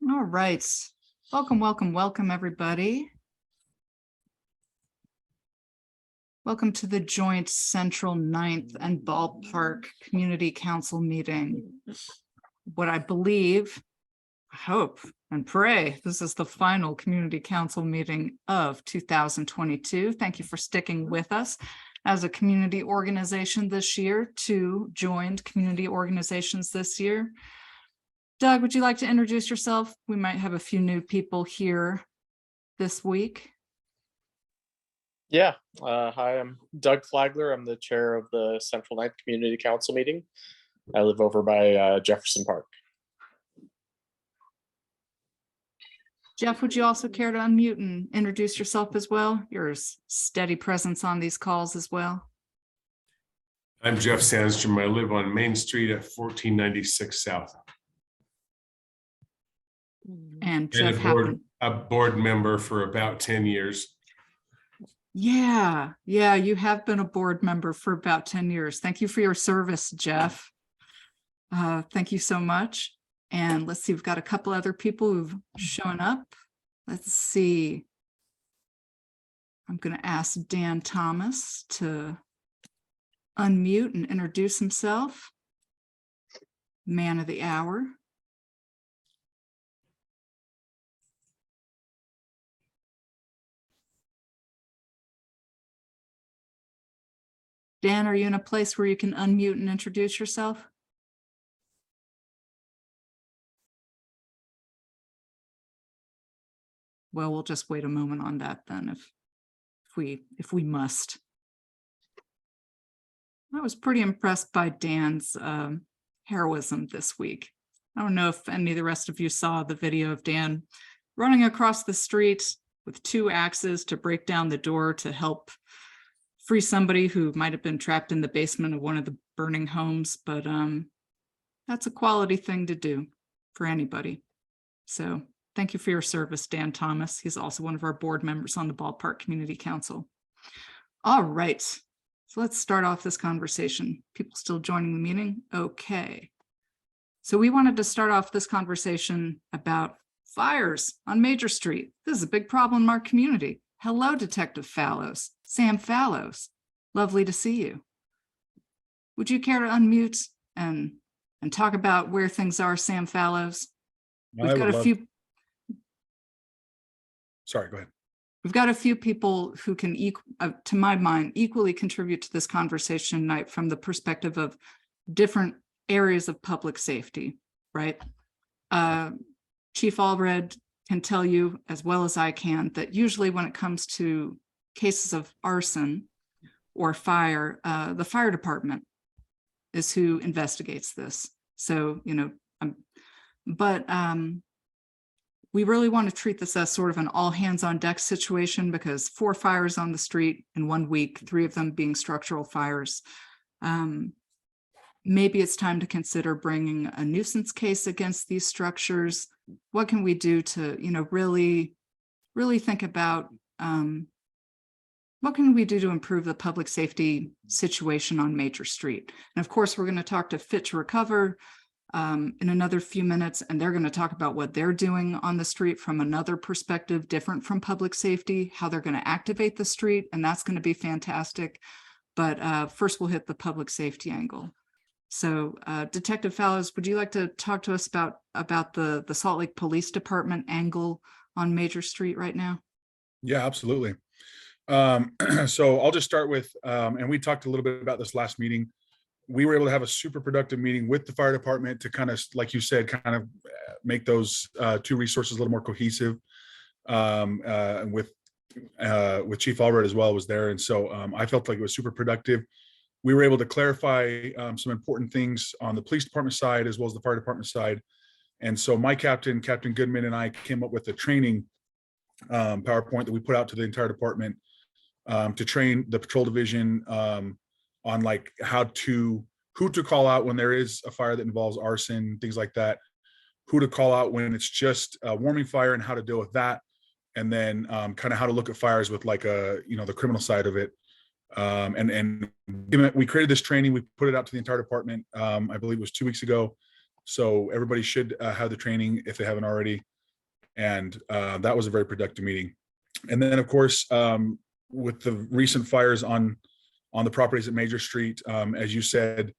All right. Welcome, everybody. Welcome to the joint Central 9th and Ballpark Community Council meeting. What I believe, I hope, and pray this is the final Community Council meeting of 2022. Thank you for sticking with us. As a community organization this year, 2 joined community organizations this year. Doug, would you like to introduce yourself? We might have a few new people here this week. Yeah. Hi, I'm Doug Flagler. I'm the chair of the Central 9th Community Council meeting. I live over by Jefferson Park. Jeff, would you also care to unmute and introduce yourself as well? Your steady presence on these calls as well. I'm Jeff Sandstrom. I live on Main Street at 1496 South. And Jeff a board member for about 10 years. Yeah, you have been a board member for about 10 years. Thank you for your service, Jeff. Thank you so much. And let's see, we've got a couple other people who've shown up. Let's see. I'm going to ask Dan Thomas to unmute and introduce himself. Man of the hour. Dan, are you in a place where you can unmute and introduce yourself? Well, we'll just wait a moment on that then if we must. I was pretty impressed by Dan's heroism this week. I don't know if any of the rest of you saw the video of Dan running across the street with 2 axes to break down the door to help free somebody who might have been trapped in the basement of one of the burning homes, but that's a quality thing to do for anybody. So thank you for your service, Dan Thomas. He's also one of our board members on the Ballpark Community Council. All right, so let's start off this conversation. People still joining the meeting? Okay. So we wanted to start off this conversation about fires on Major Street. This is a big problem in our community. Hello, Detective Fallows. Sam Fallows, lovely to see you. Would you care to unmute and talk about where things are, Sam Fallows? We've got a few. Sorry, go ahead. We've got a few people who can, to my mind, equally contribute to this conversation tonight from the perspective of different areas of public safety, right? Chief Allred can tell you as well as I can that usually when it comes to cases of arson or fire, the fire department is who investigates this. So, we really want to treat this as sort of an all hands on deck situation because 4 fires on the street in 1 week, 3 of them being structural fires. Maybe it's time to consider bringing a nuisance case against these structures. What can we do to, really think about what can we do to improve the public safety situation on Major Street? And of course, we're going to talk to Fit to Recover in another few minutes, and they're going to talk about what they're doing on the street from another perspective, different from public safety, how they're going to activate the street, and that's going to be fantastic. But first, we'll hit the public safety angle. So Detective Fallows, would you like to talk to us about the Salt Lake Police Department angle on Major Street right now? Yeah, absolutely. So I'll just start with, and we talked a little bit about this last meeting. We were able to have a super productive meeting with the fire department to kind of, like you said, kind of make those 2 resources a little more cohesive. With Chief Allred as well was there. And so I felt like it was super productive. We were able to clarify some important things on the police department side as well as the fire department side. And so my Captain Goodman, and I came up with a training PowerPoint that we put out to the entire department to train the patrol division on like who to call out when there is a fire that involves arson, things like that, who to call out when it's just a warming fire and how to deal with that. And then kind of how to look at fires with like the criminal side of it. And we created this training. We put it out to the entire department. I believe it was 2 weeks ago. So everybody should have the training if they haven't already. And that was a very productive meeting. And then, of course, with the recent fires on the properties at Major Street, as you said,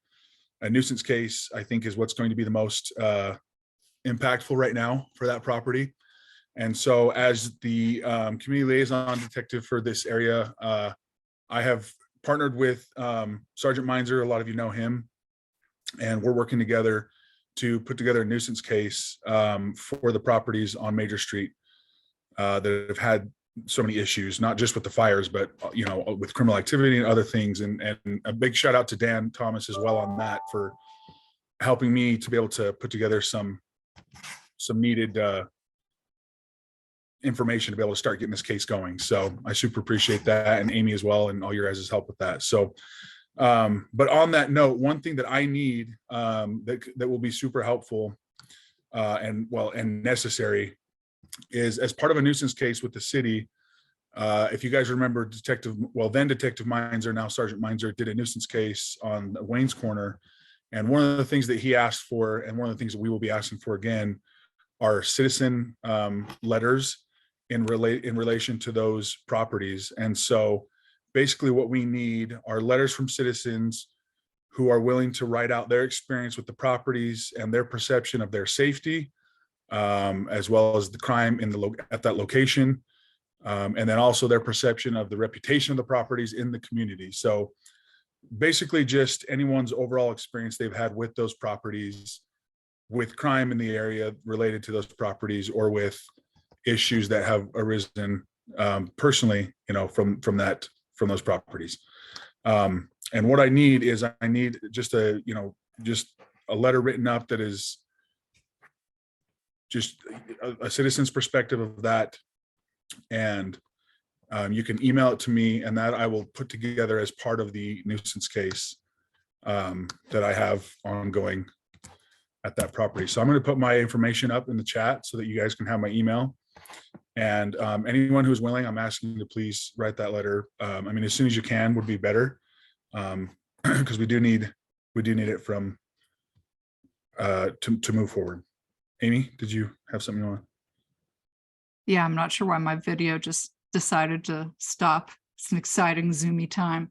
a nuisance case, I think, is what's going to be the most impactful right now for that property. And so as the community liaison detective for this area, I have partnered with Sergeant Meinzer. A lot of you know him, and we're working together to put together a nuisance case for the properties on Major Street that have had so many issues, not just with the fires, but with criminal activity and other things. And a big shout out to Dan Thomas as well on that for helping me to be able to put together some needed information to be able to start getting this case going. So I super appreciate that, and Amy as well, and all your guys' help with that. So but on that note, one thing that I need that will be super helpful and necessary is, as part of a nuisance case with the city, if you guys remember, then Detective Meinzer, now Sergeant Meinzer, did a nuisance case on Wayne's Corner. And one of the things that he asked for, and one of the things that we will be asking for again, are citizen letters in relation to those properties. And so basically what we need are letters from citizens who are willing to write out their experience with the properties and their perception of their safety, as well as the crime at that location, and then also their perception of the reputation of the properties in the community. So basically just anyone's overall experience they've had with those properties, with crime in the area related to those properties, or with issues that have arisen personally, from those properties. And what I need is just a letter written up that is just a citizen's perspective of that. And you can email it to me, and that I will put together as part of the nuisance case that I have ongoing at that property. So I'm going to put my information up in the chat so that you guys can have my email. And anyone who's willing, I'm asking you to please write that letter. As soon as you can would be better, because we do need it from to move forward. Amy, did you have something you want? Yeah, I'm not sure why my video just decided to stop. It's an exciting Zoomy time.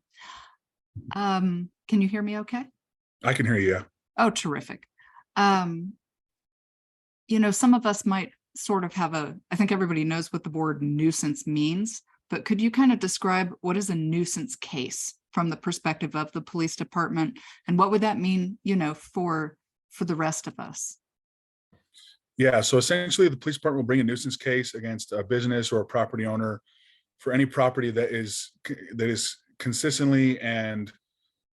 Can you hear me okay? I can hear you. Yeah. Oh, terrific. Some of us might sort of have I think everybody knows what the word nuisance means, but could you kind of describe what is a nuisance case from the perspective of the police department, and what would that mean, for the rest of us? Yeah, so essentially the police department will bring a nuisance case against a business or a property owner for any property that is consistently and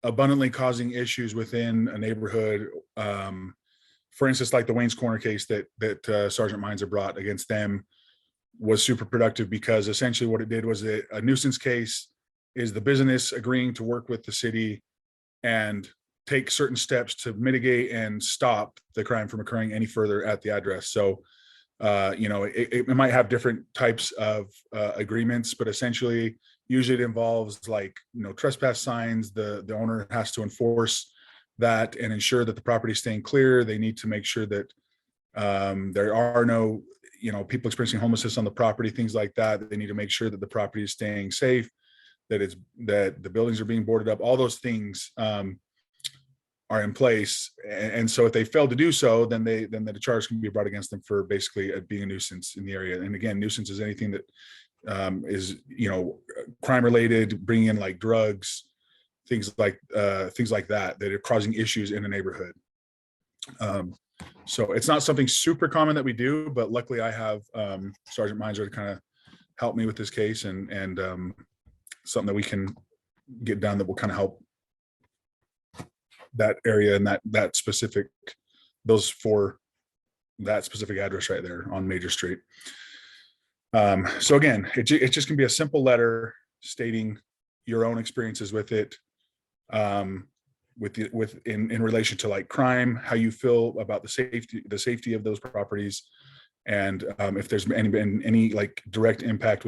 abundantly causing issues within a neighborhood. For instance, like the Wayne's Corner case that Sergeant Meinzer brought against them was super productive, because essentially what it did was a nuisance case is the business agreeing to work with the city and take certain steps to mitigate and stop the crime from occurring any further at the address. So, it might have different types of agreements, but essentially, usually it involves trespass signs. The owner has to enforce that and ensure that the property is staying clear. They need to make sure that there are no, people experiencing homelessness on the property, things like that. They need to make sure that the property is staying safe, that the buildings are being boarded up. All those things are in place, and so if they fail to do so, then the charge can be brought against them for basically being a nuisance in the area. And again, nuisance is anything that is crime related, bringing in like drugs, things like that are causing issues in the neighborhood. So it's not something super common that we do, but luckily I have Sergeant Meinzer to kind of help me with this case, and something that we can get done that will kind of help that area and that specific address right there on Major Street. So again, it's just gonna be a simple letter stating your own experiences with it, in relation to like crime, how you feel about the safety of those properties, and if there's been any like direct impact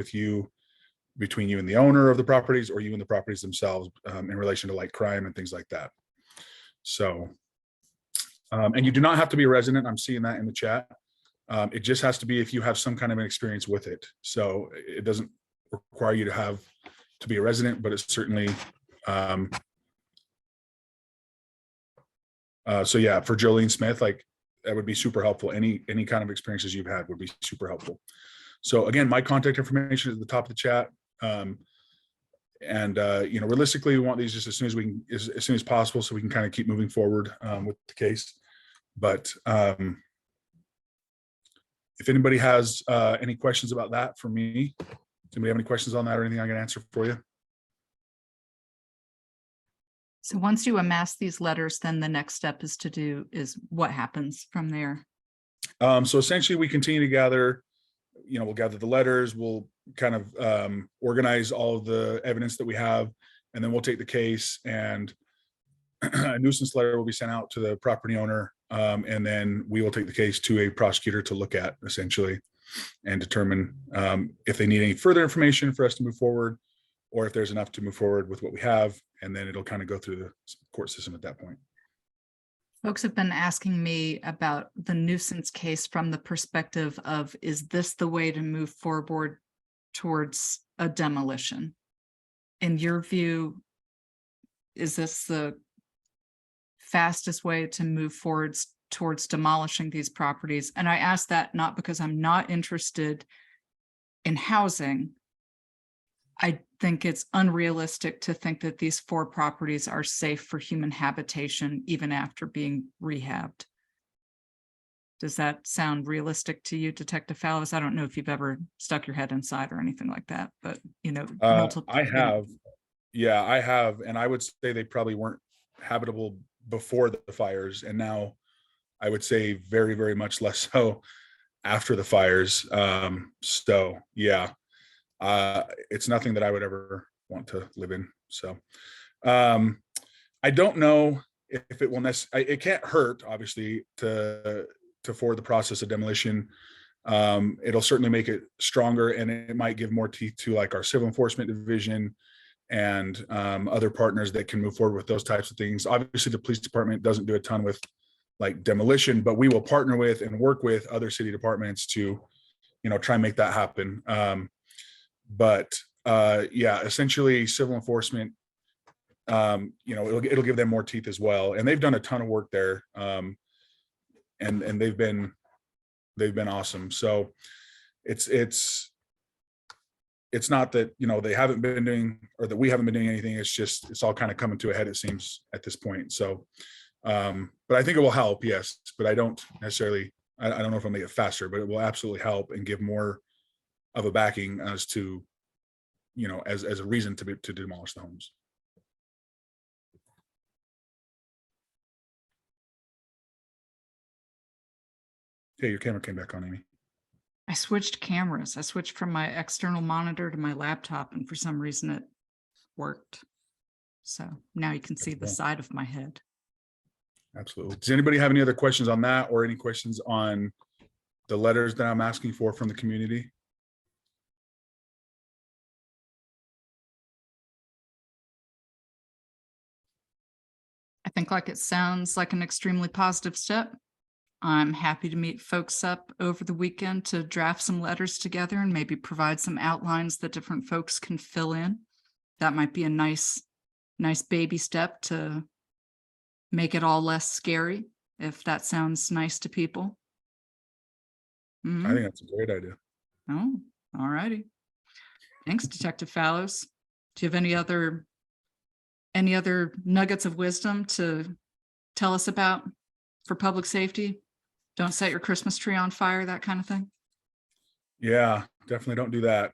between you and the owner of the properties, or you and the properties themselves, in relation to like crime and things like that. So, and you do not have to be a resident. I'm seeing that in the chat. It just has to be if you have some kind of an experience with it. So it doesn't require you to be a resident, but it's certainly, so yeah, for Jolene Smith, like that would be super helpful. Any kind of experiences you've had would be super helpful. So again, my contact information is at the top of the chat. Realistically, we want these just as soon as we can, as soon as possible, so we can kind of keep moving forward with the case. But if anybody has any questions about that for me, does anybody have any questions on that or anything I can answer for you? So once you amass these letters, then the next step is what happens from there? So essentially we continue to gather, we'll gather the letters, we'll kind of organize all of the evidence that we have, and then we'll take the case, and a nuisance letter will be sent out to the property owner. And then we will take the case to a prosecutor to look at, essentially, and determine if they need any further information for us to move forward, or if there's enough to move forward with what we have, and then it'll kind of go through the court system at that point. Folks have been asking me about the nuisance case from the perspective of, is this the way to move forward towards a demolition? In your view, is this the fastest way to move forward towards demolishing these properties? And I ask that not because I'm not interested in housing. I think it's unrealistic to think that these 4 properties are safe for human habitation even after being rehabbed. Does that sound realistic to you, Detective Fallows? I don't know if you've ever stuck your head inside or anything like that, but I have. Yeah, I have. And I would say they probably weren't habitable before the fires. And now I would say very, very much less so after the fires. So yeah, it's nothing that I would ever want to live in. So I don't know if it will necessarily, it can't hurt, obviously, to forward the process of demolition. It'll certainly make it stronger, and it might give more teeth to like our civil enforcement division and other partners that can move forward with those types of things. Obviously, the police department doesn't do a ton with like demolition, but we will partner with and work with other city departments to, try and make that happen. Yeah, essentially civil enforcement, it'll give them more teeth as well. And they've done a ton of work there. And they've been awesome. So it's not that, they haven't been doing, or that we haven't been doing anything. It's all kind of coming to a head, it seems, at this point. So, but I think it will help. Yes. But I don't necessarily, I don't know if I'll make it faster, but it will absolutely help and give more of a backing as to, as a reason to demolish the homes. Hey, your camera came back on, Amy. I switched cameras. I switched from my external monitor to my laptop, and for some reason it worked. So now you can see the side of my head. Absolutely. Does anybody have any other questions on that, or any questions on the letters that I'm asking for from the community? I think it sounds like an extremely positive step. I'm happy to meet folks up over the weekend to draft some letters together and maybe provide some outlines that different folks can fill in. That might be a nice baby step to make it all less scary, if that sounds nice to people. I think that's a great idea. Oh, all righty. Thanks, Detective Fallows. Do you have any other nuggets of wisdom to tell us about for public safety? Don't set your Christmas tree on fire, that kind of thing. Yeah, definitely don't do that.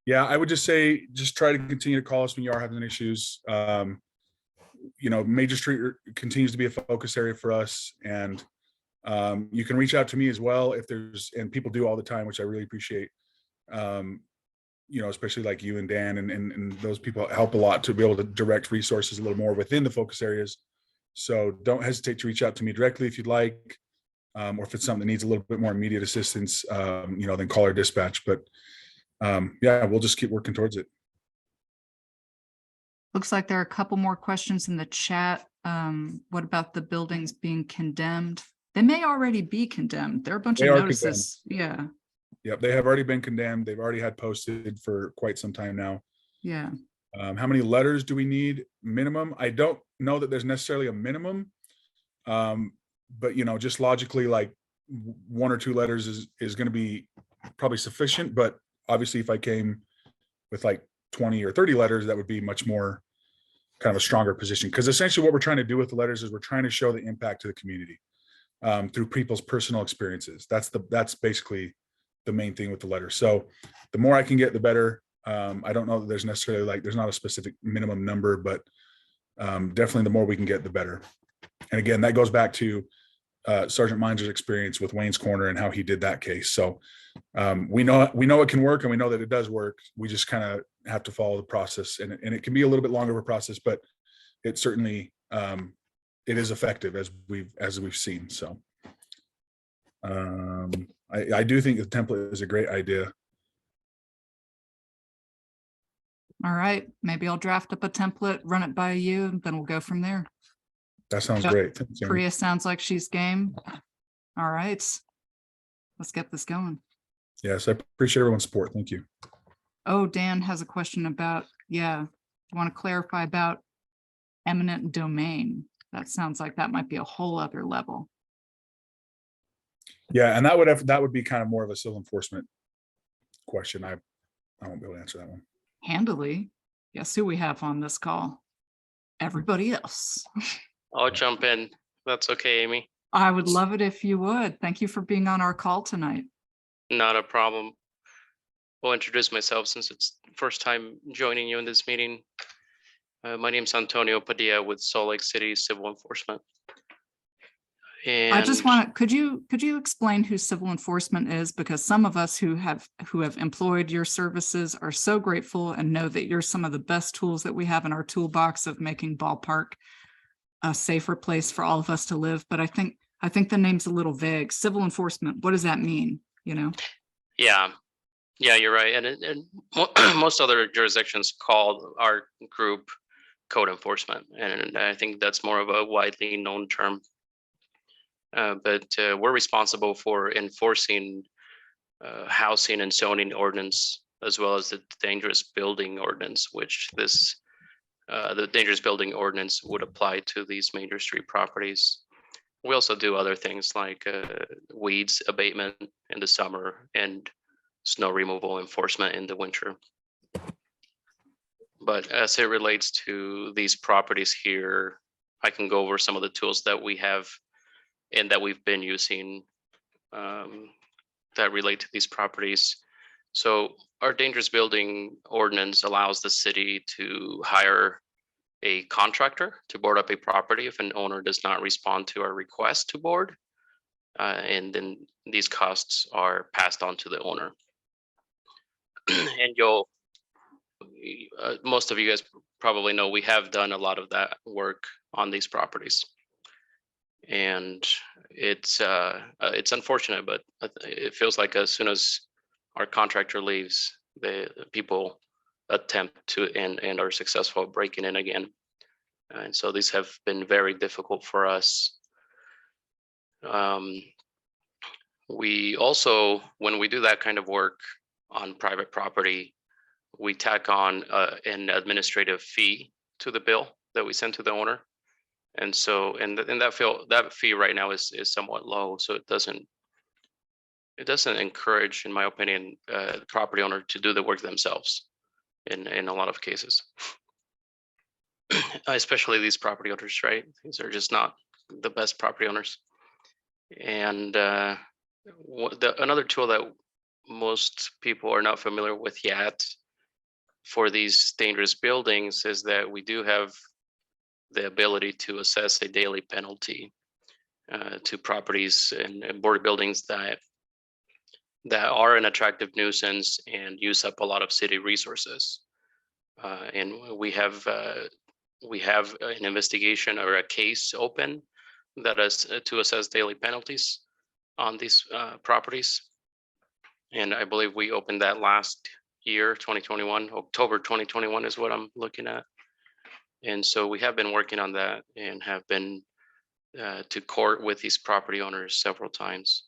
Yeah, I would just say, just try to continue to call us when you are having issues. Major Street continues to be a focus area for us, and you can reach out to me as well if there's, and people do all the time, which I really appreciate. Especially like you and Dan and those people help a lot to be able to direct resources a little more within the focus areas. So don't hesitate to reach out to me directly if you'd like, or if it's something that needs a little bit more immediate assistance, then call our dispatch. But yeah, we'll just keep working towards it. Looks like there are a couple more questions in the chat. What about the buildings being condemned? They may already be condemned. There are a bunch They of are notices. Yeah, Yep, they have already been condemned. They've already had posted for quite some time now. yeah. How many letters do we need minimum? I don't know that there's necessarily a minimum. But just logically, like 1 or 2 letters is going to be probably sufficient. But obviously, if I came with like 20 or 30 letters, that would be much more kind of a stronger position. Because essentially what we're trying to do with the letters is we're trying to show the impact to the community through people's personal experiences. That's basically the main thing with the letter. So the more I can get, the better. I don't know that there's necessarily there's not a specific minimum number, but definitely the more we can get, the better. And again, that goes back to Sergeant Minder's experience with Wayne's Corner and how he did that case. So we know it can work, and we know that it does work. We just kind of have to follow the process, and it can be a little bit longer of a process, but it certainly it is effective as we've seen. So I do think the template is a great idea. All right, maybe I'll draft up a template, run it by you, and then we'll go from there. That sounds Yep. great. Thanks, Amy. Priya sounds like she's game. All right, let's get this going. Yes, I appreciate everyone's support. Thank you. Oh, Dan has a question about, I want to clarify about eminent domain. That sounds like that might be a whole other level. Yeah, and that would be kind of more of a civil enforcement question. I won't be able to answer that one. Handily. Guess who we have on this call? Everybody else. I'll jump in. That's okay, Amy. I would love it if you would. Thank you for being on our call tonight. Not a problem. I'll introduce myself since it's first time joining you in this meeting. My name's Antonio Padilla with Salt Lake City Civil Enforcement. And I just want to, could you explain who civil enforcement is? Because some of us who have employed your services are so grateful and know that you're some of the best tools that we have in our toolbox of making Ballpark a safer place for all of us to live. But I think the name's a little vague. Civil enforcement, what does that mean? Yeah, you're right. And most other jurisdictions call our group code enforcement. And I think that's more of a widely known term. But we're responsible for enforcing housing and zoning ordinance, as well as the dangerous building ordinance, which the dangerous building ordinance would apply to these major street properties. We also do other things like weeds abatement in the summer and snow removal enforcement in the winter. But as it relates to these properties here, I can go over some of the tools that we have and that we've been using that relate to these properties. So our dangerous building ordinance allows the city to hire a contractor to board up a property if an owner does not respond to our request to board. And then these costs are passed on to the owner. And most of you guys probably know we have done a lot of that work on these properties. And it's unfortunate, but it feels like as soon as our contractor leaves, the people attempt to and are successful at breaking in again. And so these have been very difficult for us. We also, when we do that kind of work on private property, we tack on an administrative fee to the bill that we send to the owner. And so, and that fee right now is somewhat low, so it doesn't encourage, in my opinion, the property owner to do the work themselves in a lot of cases. Especially these property owners, right? These are just not the best property owners. And another tool that most people are not familiar with yet for these dangerous buildings is that we do have the ability to assess a daily penalty to properties and board buildings that are an attractive nuisance and use up a lot of city resources. And we have an investigation or a case open that is to assess daily penalties on these properties. And I believe we opened that last year, 2021, October 2021 is what I'm looking at. And so we have been working on that and have been to court with these property owners several times.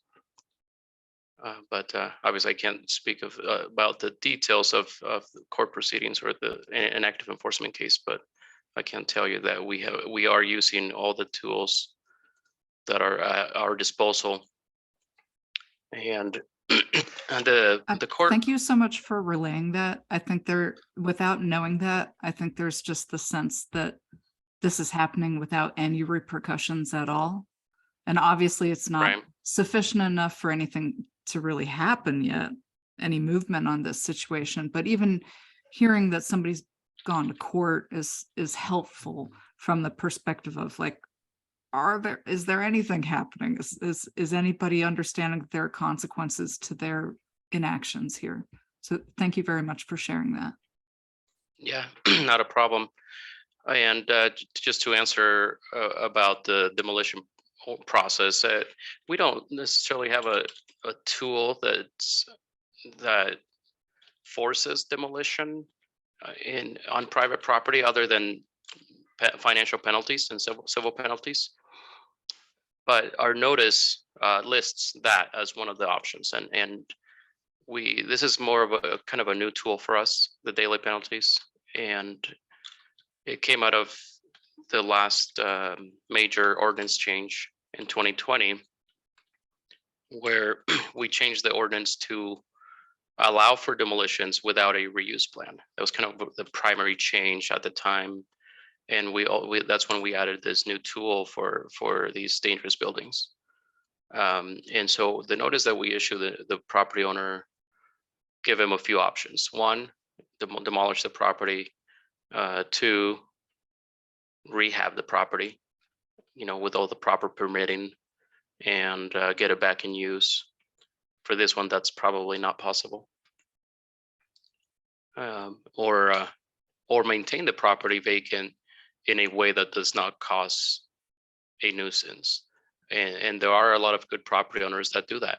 But obviously, I can't speak about the details of the court proceedings or an active enforcement case. But I can tell you that we are using all the tools that are at our disposal, and and the court. Thank you so much for relaying that. I think without knowing that, I think there's just the sense that this is happening without any repercussions at all. And obviously it's not Right. sufficient enough for anything to really happen yet, any movement on this situation. But even hearing that somebody's gone to court is helpful from the perspective of like, is there anything happening? Is anybody understanding that there are consequences to their inactions here? So thank you very much for sharing that. Yeah, not a problem. And just to answer about the demolition process, we don't necessarily have a tool that forces demolition on private property other than financial penalties and civil penalties. But our notice lists that as one of the options, and this is more of a kind of a new tool for us, the daily penalties, and it came out of the last major ordinance change in 2020, where we changed the ordinance to allow for demolitions without a reuse plan. That was kind of the primary change at the time. And that's when we added this new tool for these dangerous buildings. And so the notice that we issue the property owner, give him a few options. One, demolish the property. Two, rehab the property, with all the proper permitting and get it back in use. For this one, that's probably not possible. Or maintain the property vacant in a way that does not cause a nuisance. And there are a lot of good property owners that do that.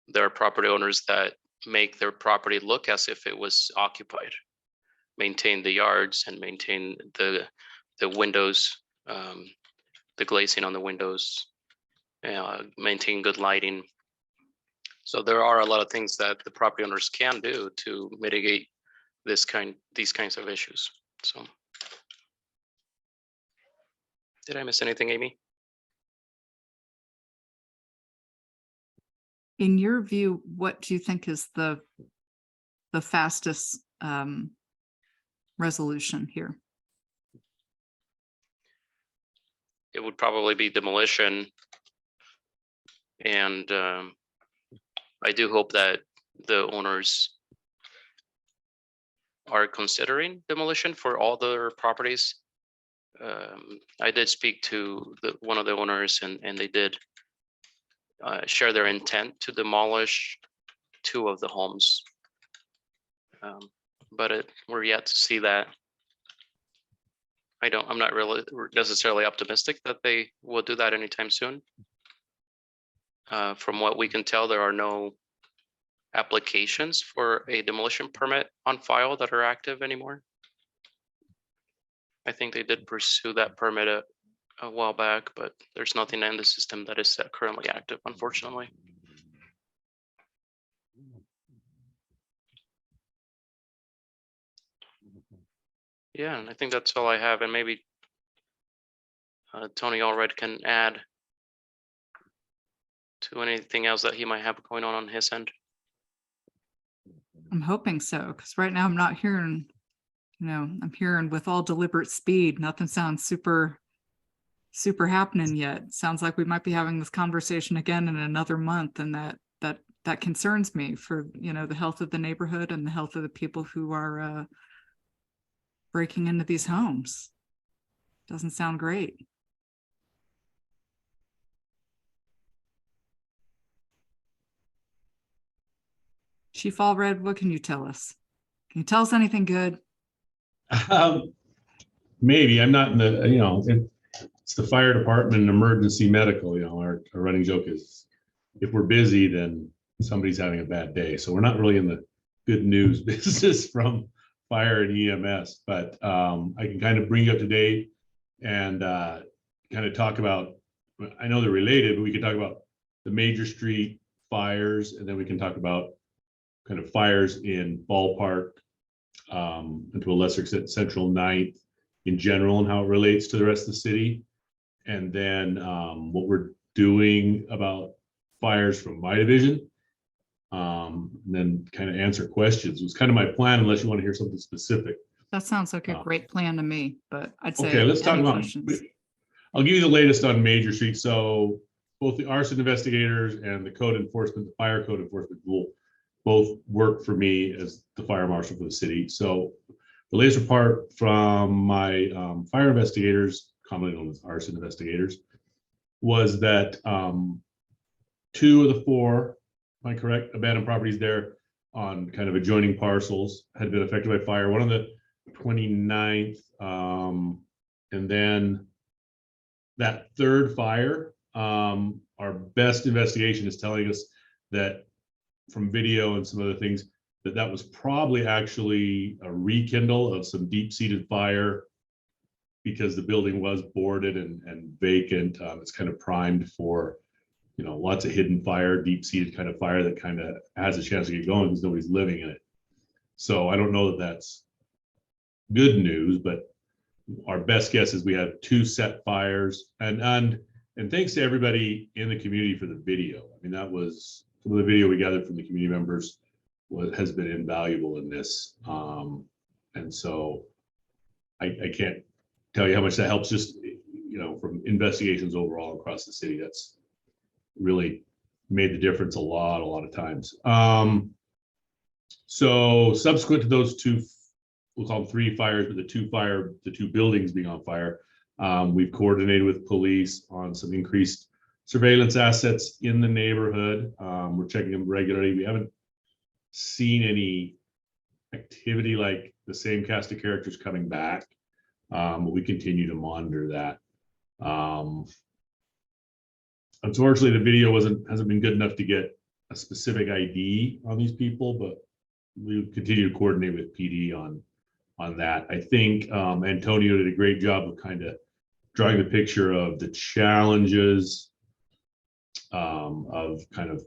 There are property owners that make their property look as if it was occupied, maintain the yards and maintain the windows, the glazing on the windows, maintain good lighting. So there are a lot of things that the property owners can do to mitigate these kinds of issues. So, did I miss anything, Amy? In your view, what do you think is the fastest resolution here? It would probably be demolition. And I do hope that the owners are considering demolition for all their properties. I did speak to one of the owners, and they did share their intent to demolish 2 of the homes. But we're yet to see that. I'm not really necessarily optimistic that they will do that anytime soon. From what we can tell, there are no applications for a demolition permit on file that are active anymore. I think they did pursue that permit a while back, but there's nothing in the system that is currently active, unfortunately. Yeah, and I think that's all I have, and maybe Tony Allred can add to anything else that he might have going on his end. I'm hoping so, because right now I'm not hearing, I'm hearing with all deliberate speed. Nothing sounds super happening yet. Sounds like we might be having this conversation again in another month, and that concerns me for the health of the neighborhood and the health of the people who are breaking into these homes. Doesn't sound great. Chief Allred, what can you tell us? Can you tell us anything good? Maybe. I'm not in the, it's the fire department and emergency medical. Our running joke is if we're busy, then somebody's having a bad day. So we're not really in the good news business from fire and EMS, but I can kind of bring you up to date and kind of talk about I know they're related, but we can talk about the major street fires, and then we can talk about kind of fires in Ballpark, and to a lesser extent, Central Ninth in general, and how it relates to the rest of the city. And then what we're doing about fires from my division. And then kind of answer questions. It was kind of my plan, unless you want to hear something specific. That sounds like a great plan to me, but I'd say. Okay, let's talk any about, questions? I'll give you the latest on Major Street. So both the arson investigators and the code enforcement, the fire code enforcement will both work for me as the fire marshal for the city. So the latest report from my fire investigators, commonly known as arson investigators, was that 2 of the 4, am I correct, abandoned properties there on kind of adjoining parcels had been affected by fire. One on the 29th, and then that third fire, our best investigation is telling us that from video and some other things, that was probably actually a rekindle of some deep-seated fire, because the building was boarded and vacant. It's kind of primed for, lots of hidden fire, deep-seated kind of fire that kind of has a chance to get going because nobody's living in it. So I don't know that that's good news, but our best guess is we have 2 set fires, and thanks to everybody in the community for the video. I mean, that was some of the video we gathered from the community members has been invaluable in this. And so I can't tell you how much that helps, just, from investigations overall across the city. That's really made the difference a lot of times. So subsequent to those 2, we'll call them 3 fires, but the 2 buildings being on fire, we've coordinated with police on some increased surveillance assets in the neighborhood. We're checking them regularly. We haven't seen any activity like the same cast of characters coming back, but we continue to monitor that. Unfortunately, the video hasn't been good enough to get a specific ID on these people, but we continue to coordinate with PD on that. I think Antonio did a great job of kind of drawing the picture of the challenges of kind of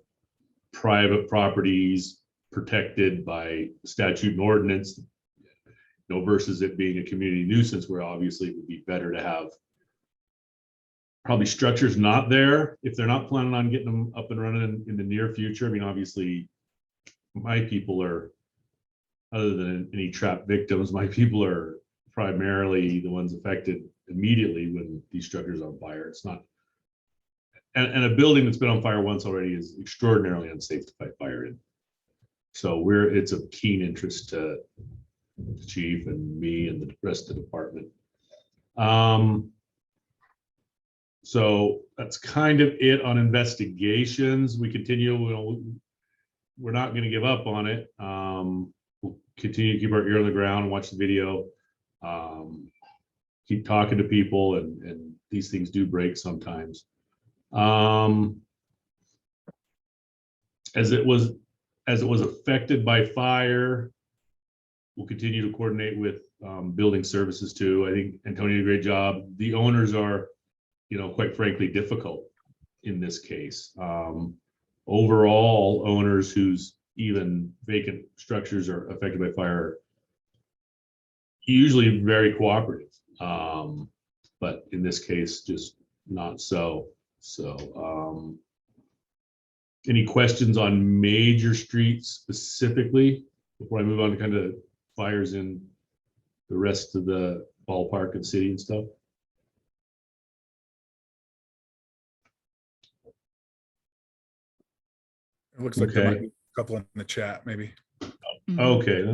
private properties protected by statute and ordinance, versus it being a community nuisance, where obviously it would be better to have probably structures not there if they're not planning on getting them up and running in the near future. I mean, obviously, my people are, other than any trapped victims, my people are primarily the ones affected immediately when these structures are on fire. It's not, and a building that's been on fire once already is extraordinarily unsafe to fight fire in. So it's a keen interest to the chief and me and the rest of the department. So that's kind of it on investigations. We continue, we're not going to give up on it. We'll continue to keep our ear on the ground and watch the video, keep talking to people, and these things do break sometimes. As it was affected by fire, we'll continue to coordinate with building services too. I think Antonio did a great job. The owners are, quite frankly, difficult in this case. Overall, owners whose even vacant structures are affected by fire, usually very cooperative, but in this case, just not so. So, any questions on Major Street specifically before I move on to kind of fires in the rest of the ballpark and city and stuff? It looks like there might Okay. be a couple in the chat, maybe. Mhm. Okay.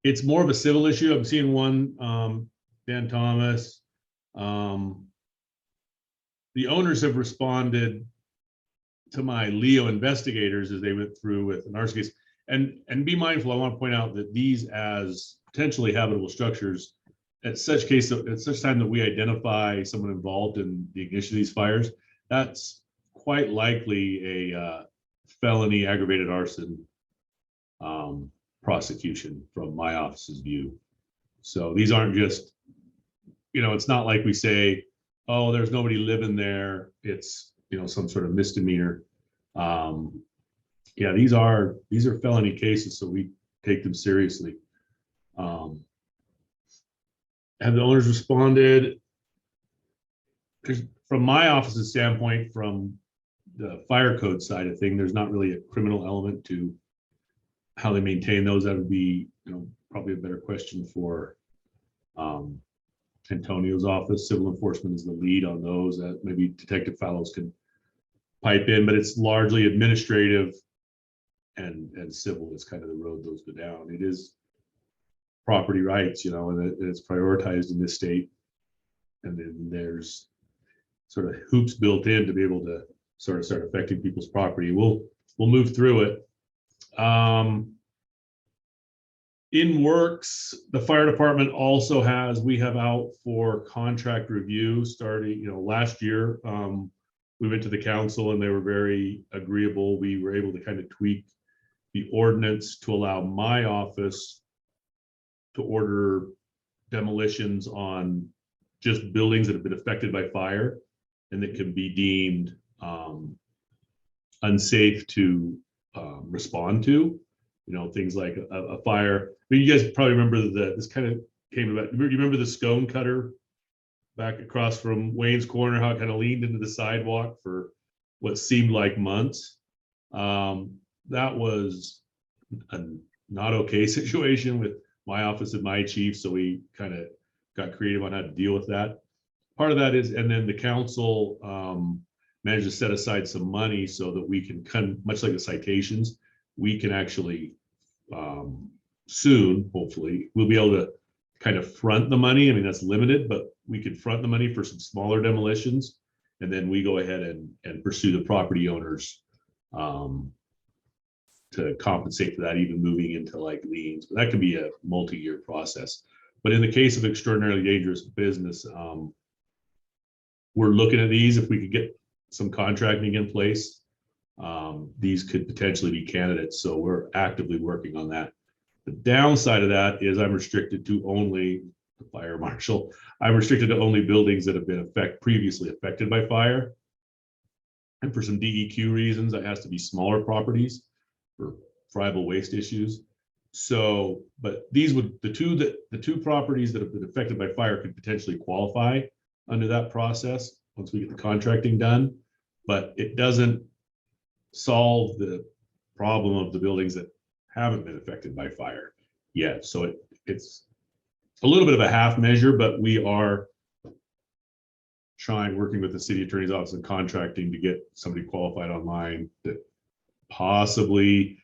It's more of a civil issue. I'm seeing one, Dan Thomas. The owners have responded to my Leo investigators as they went through with an arson case. And be mindful, I want to point out that these as potentially habitable structures, at such time that we identify someone involved in the ignition of these fires, that's quite likely a felony aggravated arson prosecution from my office's view. So these aren't just, it's not like we say, oh, there's nobody living there. It's, some sort of misdemeanor. Yeah, these are felony cases, so we take them seriously. Have the owners responded? Because from my office's standpoint, from the fire code side of thing, there's not really a criminal element to how they maintain those. That would be, probably a better question for Antonio's office. Civil enforcement is the lead on those. That maybe Detective Fallows could pipe in, but it's largely administrative and civil is kind of the road those go down. It is property rights, and it's prioritized in this state. And then there's sort of hoops built in to be able to sort of start affecting people's property. We'll move through it. In works, the fire department also we have out for contract review starting, last year. We went to the council and they were very agreeable. We were able to kind of tweak the ordinance to allow my office to order demolitions on just buildings that have been affected by fire and that can be deemed unsafe to respond to, things like a fire. I mean, you guys probably remember this kind of came about. You remember the scone cutter back across from Wayne's Corner, how it kind of leaned into the sidewalk for what seemed like months? That was a not okay situation with my office and my chief. So we kind of got creative on how to deal with that. Part of that is, and then the council managed to set aside some money so that we can, much like the citations, we can actually soon, hopefully, we'll be able to kind of front the money. I mean, that's limited, but we could front the money for some smaller demolitions. And then we go ahead and pursue the property owners to compensate for that, even moving into like liens. But that could be a multi-year process. But in the case of extraordinarily dangerous business, we're looking at these. If we could get some contracting in place, these could potentially be candidates. So we're actively working on that. The downside of that is I'm restricted to only the fire marshal. I'm restricted to only buildings that have been previously affected by fire. And for some DEQ reasons, that has to be smaller properties for friable waste issues. So, but these would, the two properties that have been affected by fire could potentially qualify under that process once we get the contracting done, but it doesn't solve the problem of the buildings that haven't been affected by fire yet. So it's a little bit of a half measure, but we are working with the city attorney's office and contracting to get somebody qualified online that possibly,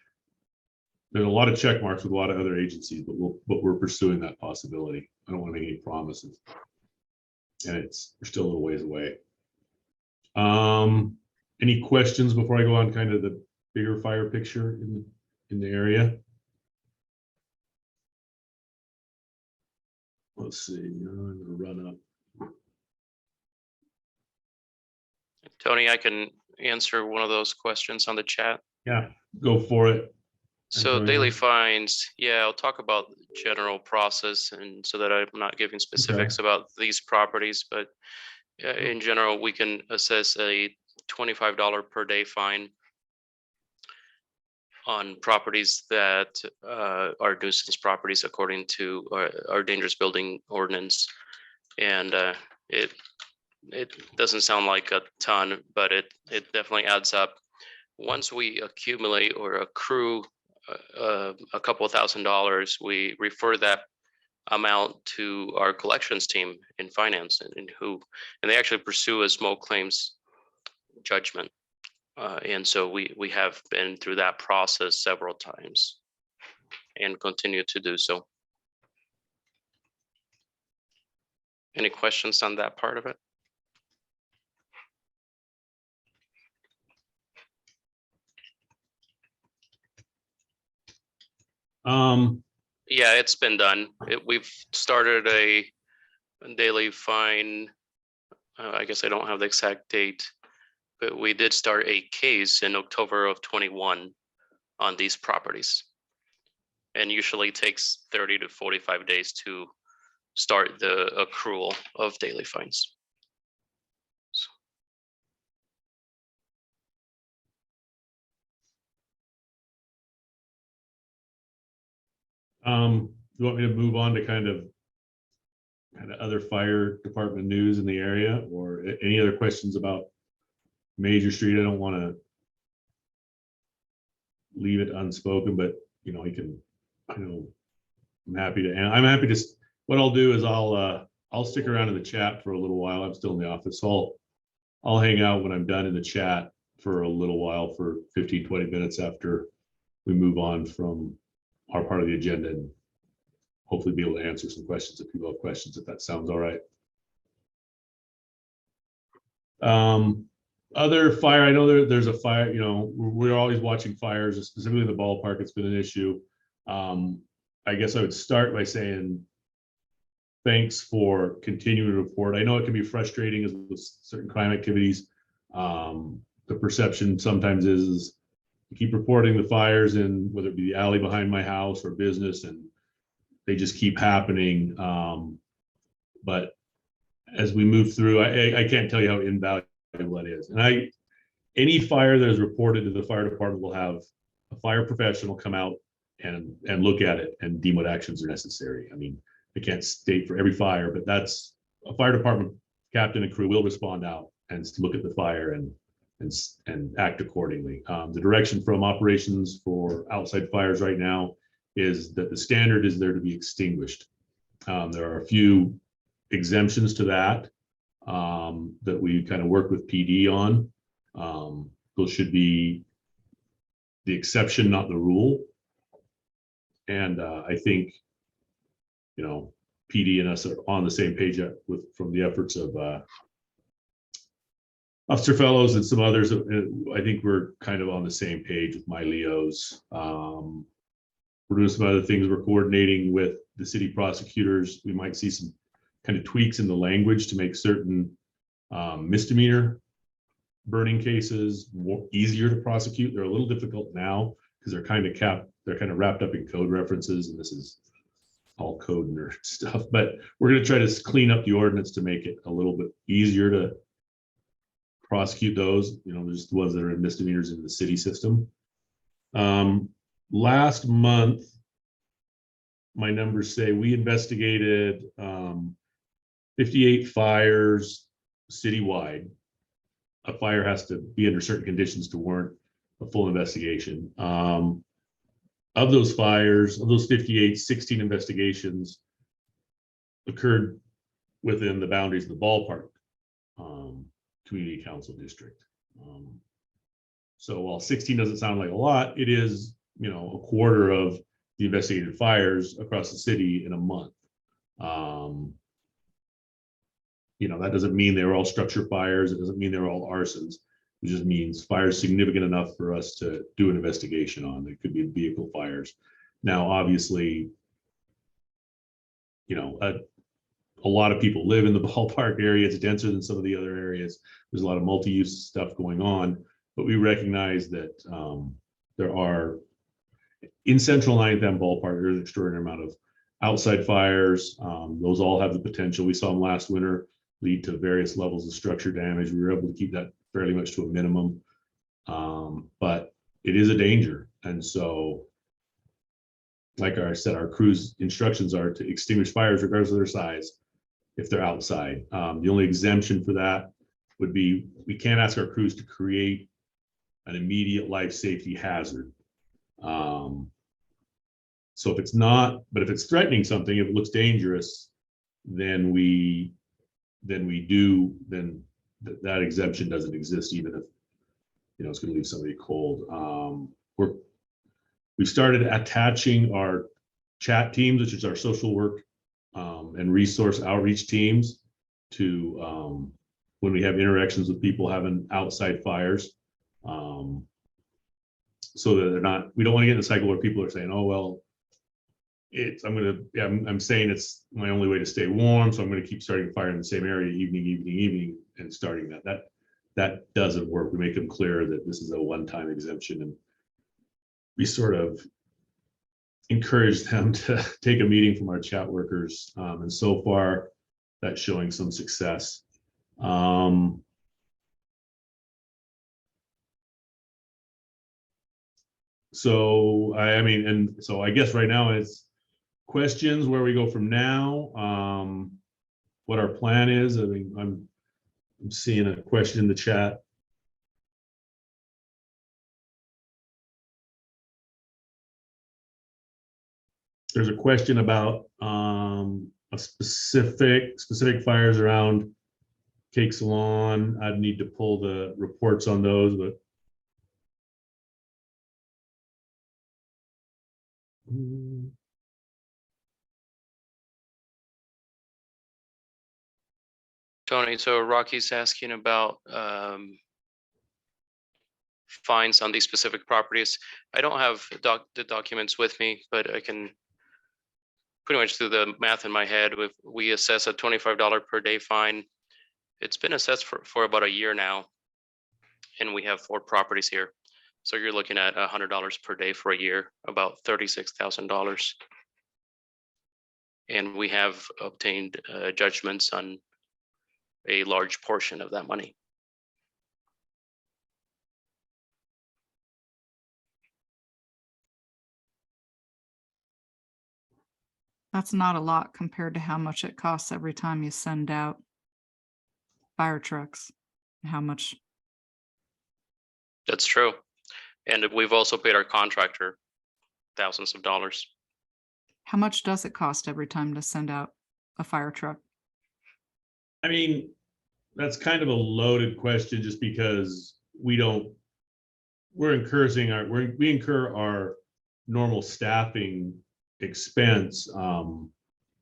there's a lot of check marks with a lot of other agencies, but we're pursuing that possibility. I don't want to make any promises. And we're still a little ways away. Any questions before I go on kind of the bigger fire picture in the area? Let's see, I'm gonna run up. Tony, I can answer one of those questions on the chat. Yeah, go for it. So Antonio. daily fines, yeah, I'll talk about general process and so that I'm not giving specifics about these properties, but in general, we can assess a $25 per day fine on properties that are nuisance properties according to our dangerous building ordinance. And it doesn't sound like a ton, but it definitely adds up. Once we accumulate or accrue a couple of $1,000s, we refer that amount to our collections team in finance and they actually pursue a small claims judgment. And so we have been through that process several times and continue to do so. Any questions on that part of it? Yeah, it's been done. We've started a daily fine. I guess I don't have the exact date, but we did start a case in October of 21 on these properties. And usually takes 30 to 45 days to start the accrual of daily fines. You want me to move on to kind of other fire department news in the area, or any other questions about Major Street? I don't want to leave it unspoken, but you know, I'm happy to, and I'm happy to, what I'll do is I'll stick around in the chat for a little while. I'm still in the office, so I'll hang out when I'm done in the chat for a little while, for 15, 20 minutes after we move on from our part of the agenda, and hopefully be able to answer some questions if people have questions, if that sounds all right. Other fire, I know there's a fire, you know, we're always watching fires, specifically the ballpark. It's been an issue. I guess I would start by saying thanks for continuing to report. I know it can be frustrating as with certain crime activities. The perception sometimes is you keep reporting the fires in, whether it be the alley behind my house or business, and they just keep happening. But as we move through, I can't tell you how invaluable that is. And any fire that is reported to the fire department will have a fire professional come out and look at it and deem what actions are necessary. I mean, I can't state for every fire, but that's a fire department captain and crew will respond out and look at the fire and act accordingly. The direction from operations for outside fires right now is that the standard is there to be extinguished. There are a few exemptions to that that we kind of work with PD on. Those should be the exception, not the rule. And I think, you know, PD and us are on the same page from the efforts of Officer Fellows and some others. I think we're kind of on the same page with my Leos. We're doing some other things. We're coordinating with the city prosecutors. We might see some kind of tweaks in the language to make certain misdemeanor burning cases easier to prosecute. They're a little difficult now because they're kind of wrapped up in code references, and this is all code nerd stuff. But we're going to try to clean up the ordinance to make it a little bit easier to prosecute those. You know, there's the ones that are in misdemeanors in the city system. Last month, my numbers say we investigated 58 fires citywide. A fire has to be under certain conditions to warrant a full investigation. Of those fires, of those 58, 16 investigations occurred within the boundaries of the Ballpark Community Council District. So while 16 doesn't sound like a lot, it is, you know, a quarter of the investigated fires across the city in a month. You know, that doesn't mean they were all structure fires. It doesn't mean they were all arsons. It just means fires significant enough for us to do an investigation on. It could be vehicle fires. Now, obviously, you know, a lot of people live in the Ballpark area. It's denser than some of the other areas. There's a lot of multi-use stuff going on, but we recognize that there are, in Central 9th and Ballpark, there's an extraordinary amount of outside fires. Those all have the potential. We saw them last winter lead to various levels of structure damage. We were able to keep that fairly much to a minimum, but it is a danger. And so, like I said, our crew's instructions are to extinguish fires regardless of their size if they're outside. The only exemption for that would be we can't ask our crews to create an immediate life safety hazard. So if it's not, but if it's threatening something, if it looks dangerous, then that exemption doesn't exist, even if, you know, it's going to leave somebody cold. We've started attaching our chat teams, which is our social work and resource outreach teams, to when we have interactions with people having outside fires, so that they're not, we don't want to get in a cycle where people are saying, oh, well, I'm saying it's my only way to stay warm, so I'm going to keep starting a fire in the same area evening, and starting that doesn't work. We make them clear that this is a one-time exemption, and we sort of encourage them to take a meeting from our chat workers. And so far, that's showing some success. So I mean, and so I guess right now it's questions where we go from now. What our plan is. I mean, I'm seeing a question in the chat. There's a question about a specific fires around Cake Salon. I'd need to pull the reports on those, but Tony, so Rocky's asking about fines on these specific properties. I don't have the documents with me, but I can pretty much do the math in my head. We assess a $25 per day fine. It's been assessed for about a year now, and we have 4 properties here. So you're looking at $100 per day for a year, about $36,000. And we have obtained judgments on a large portion of that money. That's not a lot compared to how much it costs every time you send out fire trucks. How much? That's true. And we've also paid our contractor thousands of dollars. How much does it cost every time to send out a fire truck? I mean, that's kind of a loaded question just because we incur our normal staffing expense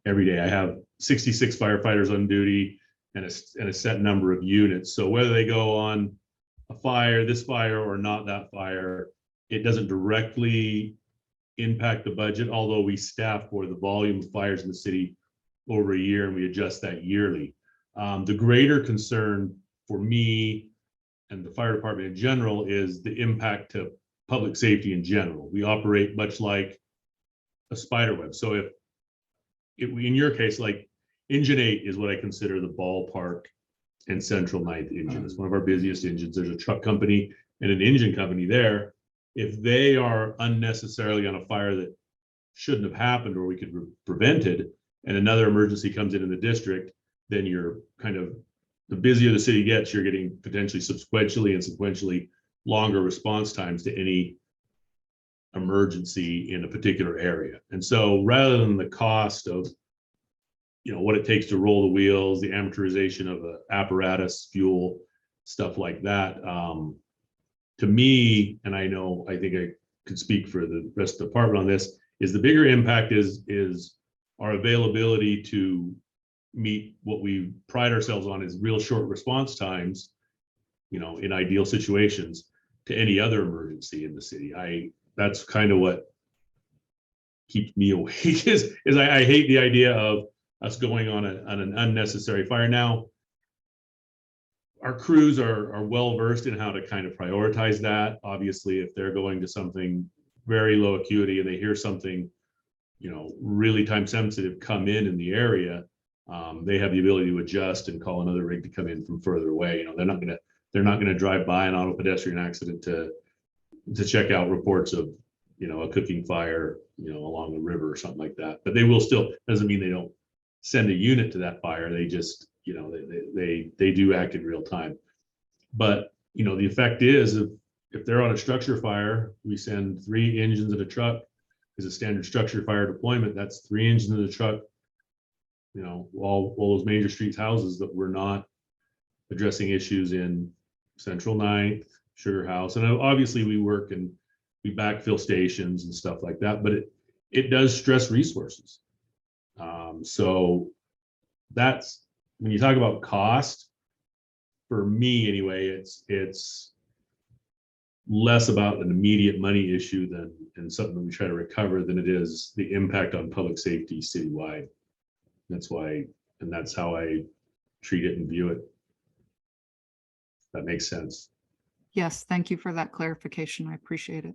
every day. I have 66 firefighters on duty and a set number of units. So whether they go on a fire, this fire, or not that fire, it doesn't directly impact the budget, although we staff for the volume of fires in the city over a year and we adjust that yearly. The greater concern for me and the fire department in general is the impact to public safety in general. We operate much like a spider web. So if in your case, like Engine 8 is what I consider the Ballpark and Central 9th engine. It's one of our busiest engines. There's a truck company and an engine company there. If they are unnecessarily on a fire that shouldn't have happened or we could prevent it, and another emergency comes in the district, then you're kind of, the busier the city gets, you're getting potentially sequentially longer response times to any emergency in a particular area. And so rather than the cost of, what it takes to roll the wheels, the amortization of the apparatus, fuel, stuff like that, to me, and I think I could speak for the rest of the department on this, is the bigger impact is our availability to meet what we pride ourselves on is real short response times, in ideal situations to any other emergency in the city. That's kind of what keeps me awake is I hate the idea of us going on an unnecessary fire. Now, our crews are well versed in how to kind of prioritize that. Obviously, if they're going to something very low acuity and they hear something, really time sensitive come in the area, they have the ability to adjust and call another rig to come in from further away. They're not gonna drive by an auto pedestrian accident to check out reports of a cooking fire along the river or something like that. But they will still, doesn't mean they don't send a unit to that fire. They just they do act in real time. But the effect is if they're on a structure fire, we send 3 engines in a truck is a standard structure fire deployment. That's 3 engines in the truck, all those major streets, houses that we're not addressing issues in Central 9th, Sugar House. And obviously we work and we backfill stations and stuff like that, but it does stress resources. So that's, when you talk about cost, for me anyway, it's less about an immediate money issue and something that we try to recover than it is the impact on public safety citywide. That's why, and that's how I treat it and view it. That makes sense. Yes, thank you for that clarification. I appreciate it.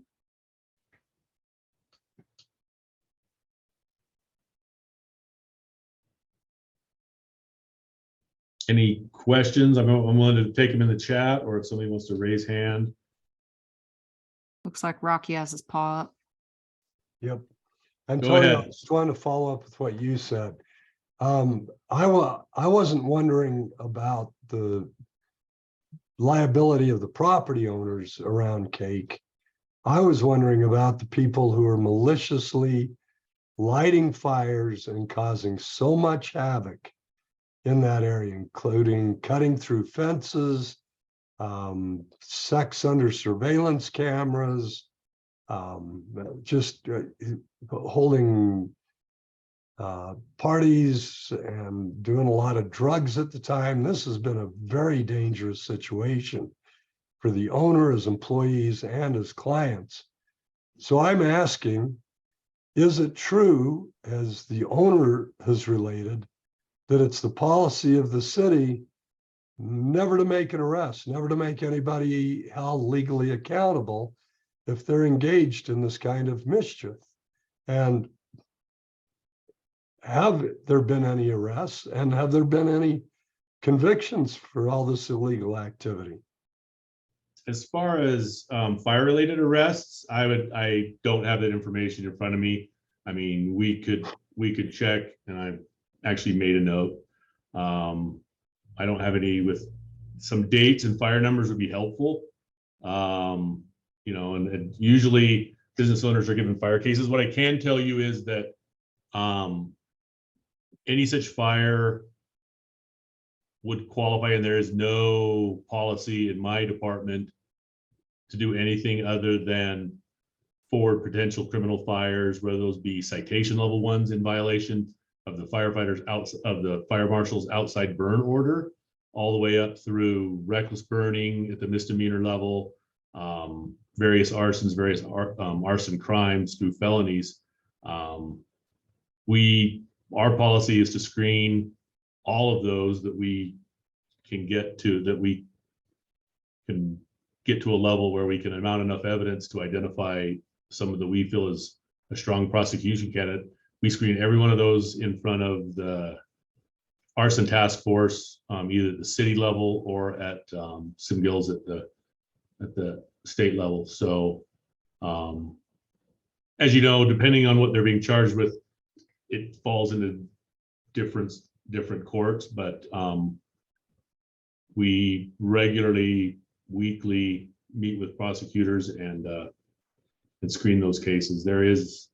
Any questions? I'm willing to take them in the chat, or if somebody wants to raise hand. Looks like Rocky has his paw up. Yep. Go Antonio, I ahead. just wanted to follow up with what you said. I wasn't wondering about the liability of the property owners around Cake. I was wondering about the people who are maliciously lighting fires and causing so much havoc in that area, including cutting through fences, sex under surveillance cameras, just holding parties and doing a lot of drugs at the time. This has been a very dangerous situation for the owner, his employees, and his clients. So I'm asking, is it true, as the owner has related, that it's the policy of the city never to make an arrest, never to make anybody held legally accountable if they're engaged in this kind of mischief? And have there been any arrests, and have there been any convictions for all this illegal activity? As far as fire-related arrests, I don't have that information in front of me. I mean, we could check, and I actually made a note. I don't have any. With some dates and fire numbers would be helpful. You know, and usually business owners are given fire cases. What I can tell you is that any such fire would qualify, and there is no policy in my department to do anything other than forward potential criminal fires, whether those be citation level ones in violation of the firefighters out of the fire marshal's outside burn order, all the way up through reckless burning at the misdemeanor level, various arsons, various arson crimes through felonies. Our policy is to screen all of those that we can get to, that we can get to a level where we can mount enough evidence to identify some of the we feel is a strong prosecution candidate. We screen every one of those in front of the arson task force, either at the city level or at some gills at the state level. So as you know, depending on what they're being charged with, it falls into different courts, but we regularly, weekly meet with prosecutors and screen those cases. There is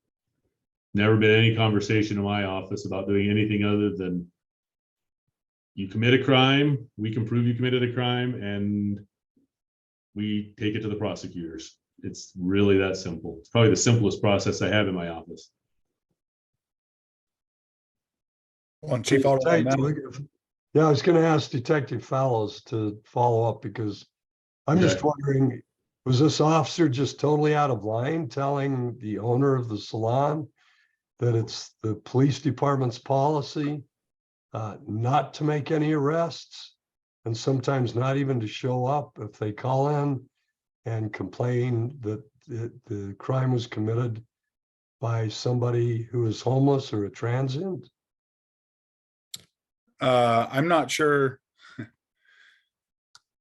never been any conversation in my office about doing anything other than you commit a crime, we can prove you committed a crime, and we take it to the prosecutors. It's really that simple. It's probably the simplest process I have in my office. Well, Chief, I'll run that. Yeah, I was going to ask Detective Fallows to follow up, because I'm just Okay. wondering, was this officer just totally out of line telling the owner of the salon that it's the police department's policy not to make any arrests, and sometimes not even to show up if they call in and complain that the crime was committed by somebody who is homeless or a transient? I'm not sure.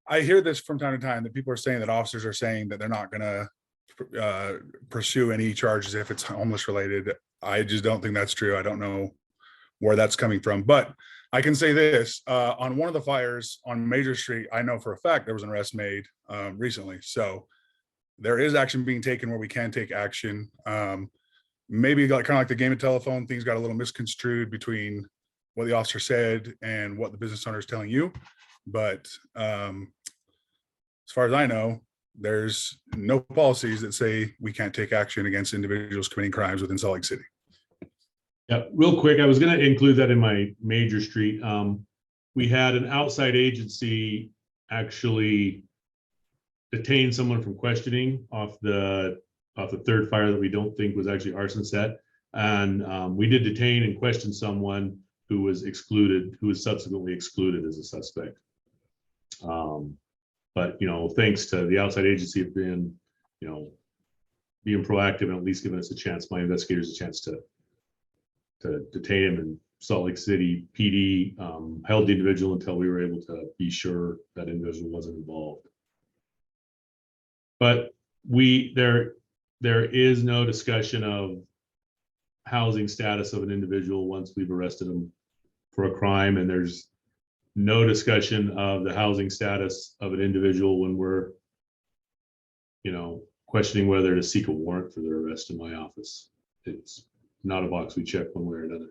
I hear this from time to time, that people are saying that officers are saying that they're not going to pursue any charges if it's homeless related. I just don't think that's true. I don't know where that's coming from, but I can say this, on one of the fires on Major Street, I know for a fact there was an arrest made recently. So there is action being taken where we can take action. Maybe kind of like the game of telephone, things got a little misconstrued between what the officer said and what the business owner is telling you. But as far as I know, there's no policies that say we can't take action against individuals committing crimes within Salt Lake City. Yeah, real quick, I was going to include that in my Major Street. We had an outside agency actually detain someone from questioning off the third fire that we don't think was actually arson set. And we did detain and question someone who was excluded, who was subsequently excluded as a suspect. But, you know, thanks to the outside agency of being, you know, being proactive and at least giving us a chance, my investigators a chance to detain him and Salt Lake City PD held the individual until we were able to be sure that individual wasn't involved. But there is no discussion of housing status of an individual once we've arrested them for a crime, and there's no discussion of the housing status of an individual when we're, questioning whether to seek a warrant for their arrest in my office. It's not a box we check one way or another.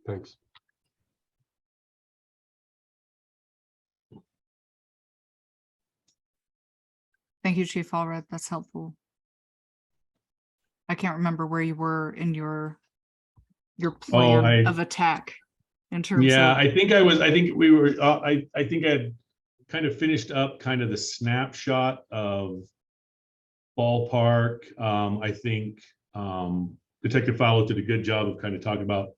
Thanks. Thank you, Chief Allred. That's helpful. I can't remember where you were in your plan of attack in terms Yeah, of. I think I was. I think we were. I think I had kind of finished up kind of the snapshot of Ballpark. I think Detective Fowler did a good job of kind of talking about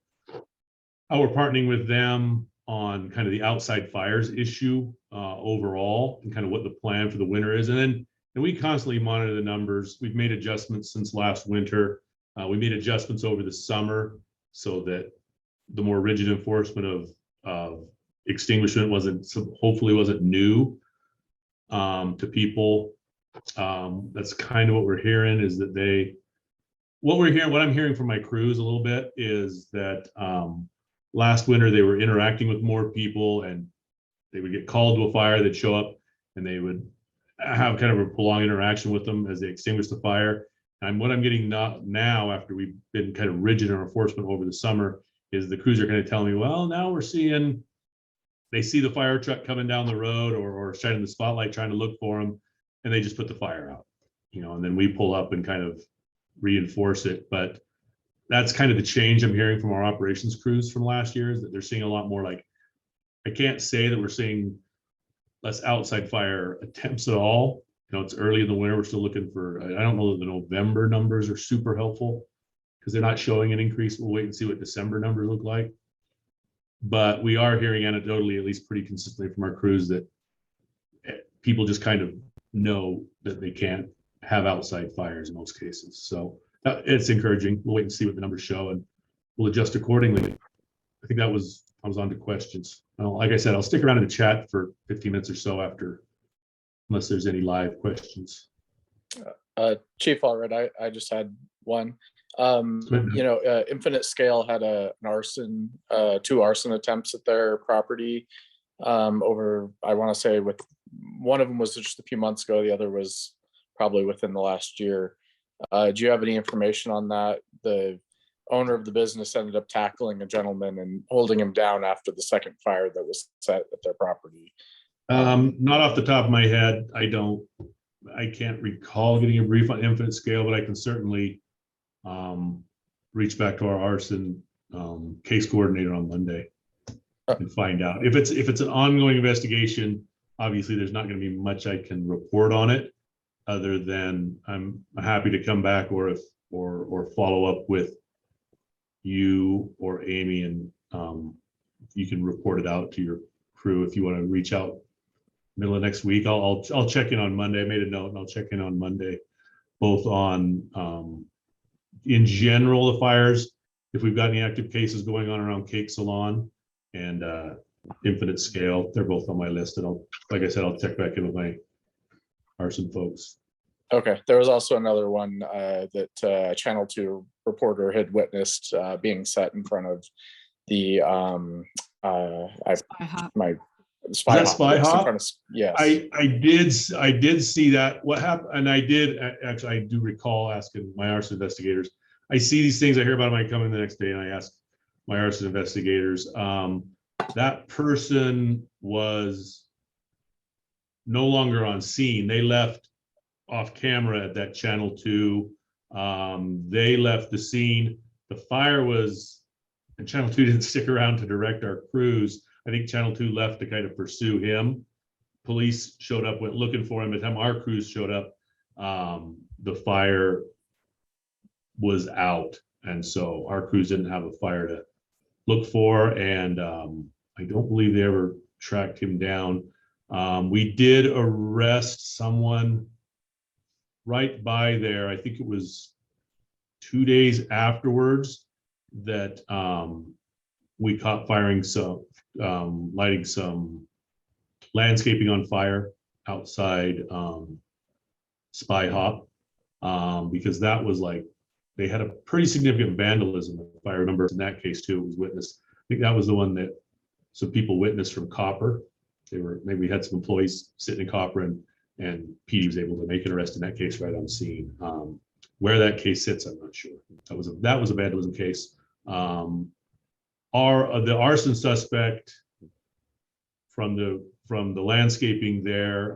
how we're partnering with them on kind of the outside fires issue overall, and kind of what the plan for the winter is. And we constantly monitor the numbers. We've made adjustments since last winter. We made adjustments over the summer so that the more rigid enforcement of extinguishment hopefully wasn't new to people. That's kind of what we're hearing, is that what I'm hearing from my crews a little bit is that last winter they were interacting with more people, and they would get called to a fire, they'd show up, and they would have kind of a prolonged interaction with them as they extinguish the fire. And what I'm getting now, after we've been kind of rigid in our enforcement over the summer, is the crews are kind of telling me, well, now they see the fire truck coming down the road or shining the spotlight trying to look for them, and they just put the fire out, and then we pull up and kind of reinforce it. But that's kind of the change I'm hearing from our operations crews from last year, is that they're seeing a lot more. Like, I can't say that we're seeing less outside fire attempts at all. It's early in the winter. We're still looking for, I don't know that the November numbers are super helpful because they're not showing an increase. We'll wait and see what December numbers look like. But we are hearing anecdotally, at least pretty consistently from our crews, that people just kind of know that they can't have outside fires in most cases. So it's encouraging. We'll wait and see what the numbers show, and we'll adjust accordingly. I think I was on to questions. Like I said, I'll stick around in the chat for 15 minutes or so after, unless there's any live questions. Chief Allred, I just had one. Infinite Scale had an arson, 2 arson attempts at their property over, I want to say, with one of them was just a few months ago, the other was probably within the last year. Do you have any information on that? The owner of the business ended up tackling a gentleman and holding him down after the second fire that was set at their property. Not off the top of my head. I can't recall getting a brief on Infinite Scale, but I can certainly reach back to our arson case coordinator on Monday and find out. If it's an ongoing investigation, obviously there's not going to be much I can report on it, other than I'm happy to come back or follow up with you or Amy, and you can report it out to your crew if you want to reach out middle of next week. I'll check in on Monday. I made a note, and I'll check in on Monday, both on in general the fires, if we've got any active cases going on around Cake Salon, and Infinite Scale. They're both on my list, and like I said, I'll check back in with my arson folks. Okay, there was also another one that Channel 2 reporter had witnessed being set in front of the my Spy Hop. Spy Hop? Yes, I did see that. What happened? And I do recall asking my arson investigators. I see these things, I hear about them, I come in the next day and I ask my arson investigators. That person was no longer on scene. They left off camera at that Channel 2. They left the scene. The fire was, and Channel 2 didn't stick around to direct our crews. I think Channel 2 left to kind of pursue him. Police showed up, went looking for him. By the time our crews showed up, the fire was out. And so our crews didn't have a fire to look for. And I don't believe they ever tracked him down. We did arrest someone right by there. I think it was 2 days afterwards. that we caught firing some, lighting some landscaping on fire outside Spy Hop, because that was like, they had a pretty significant vandalism, if I remember in that case too, it was witnessed. I think that was the one that some people witnessed from Copper. Maybe we had some employees sitting in Copper, and PD was able to make an arrest in that case right on scene. Where that case sits, I'm not sure. That was a vandalism case. The arson suspect from the landscaping there,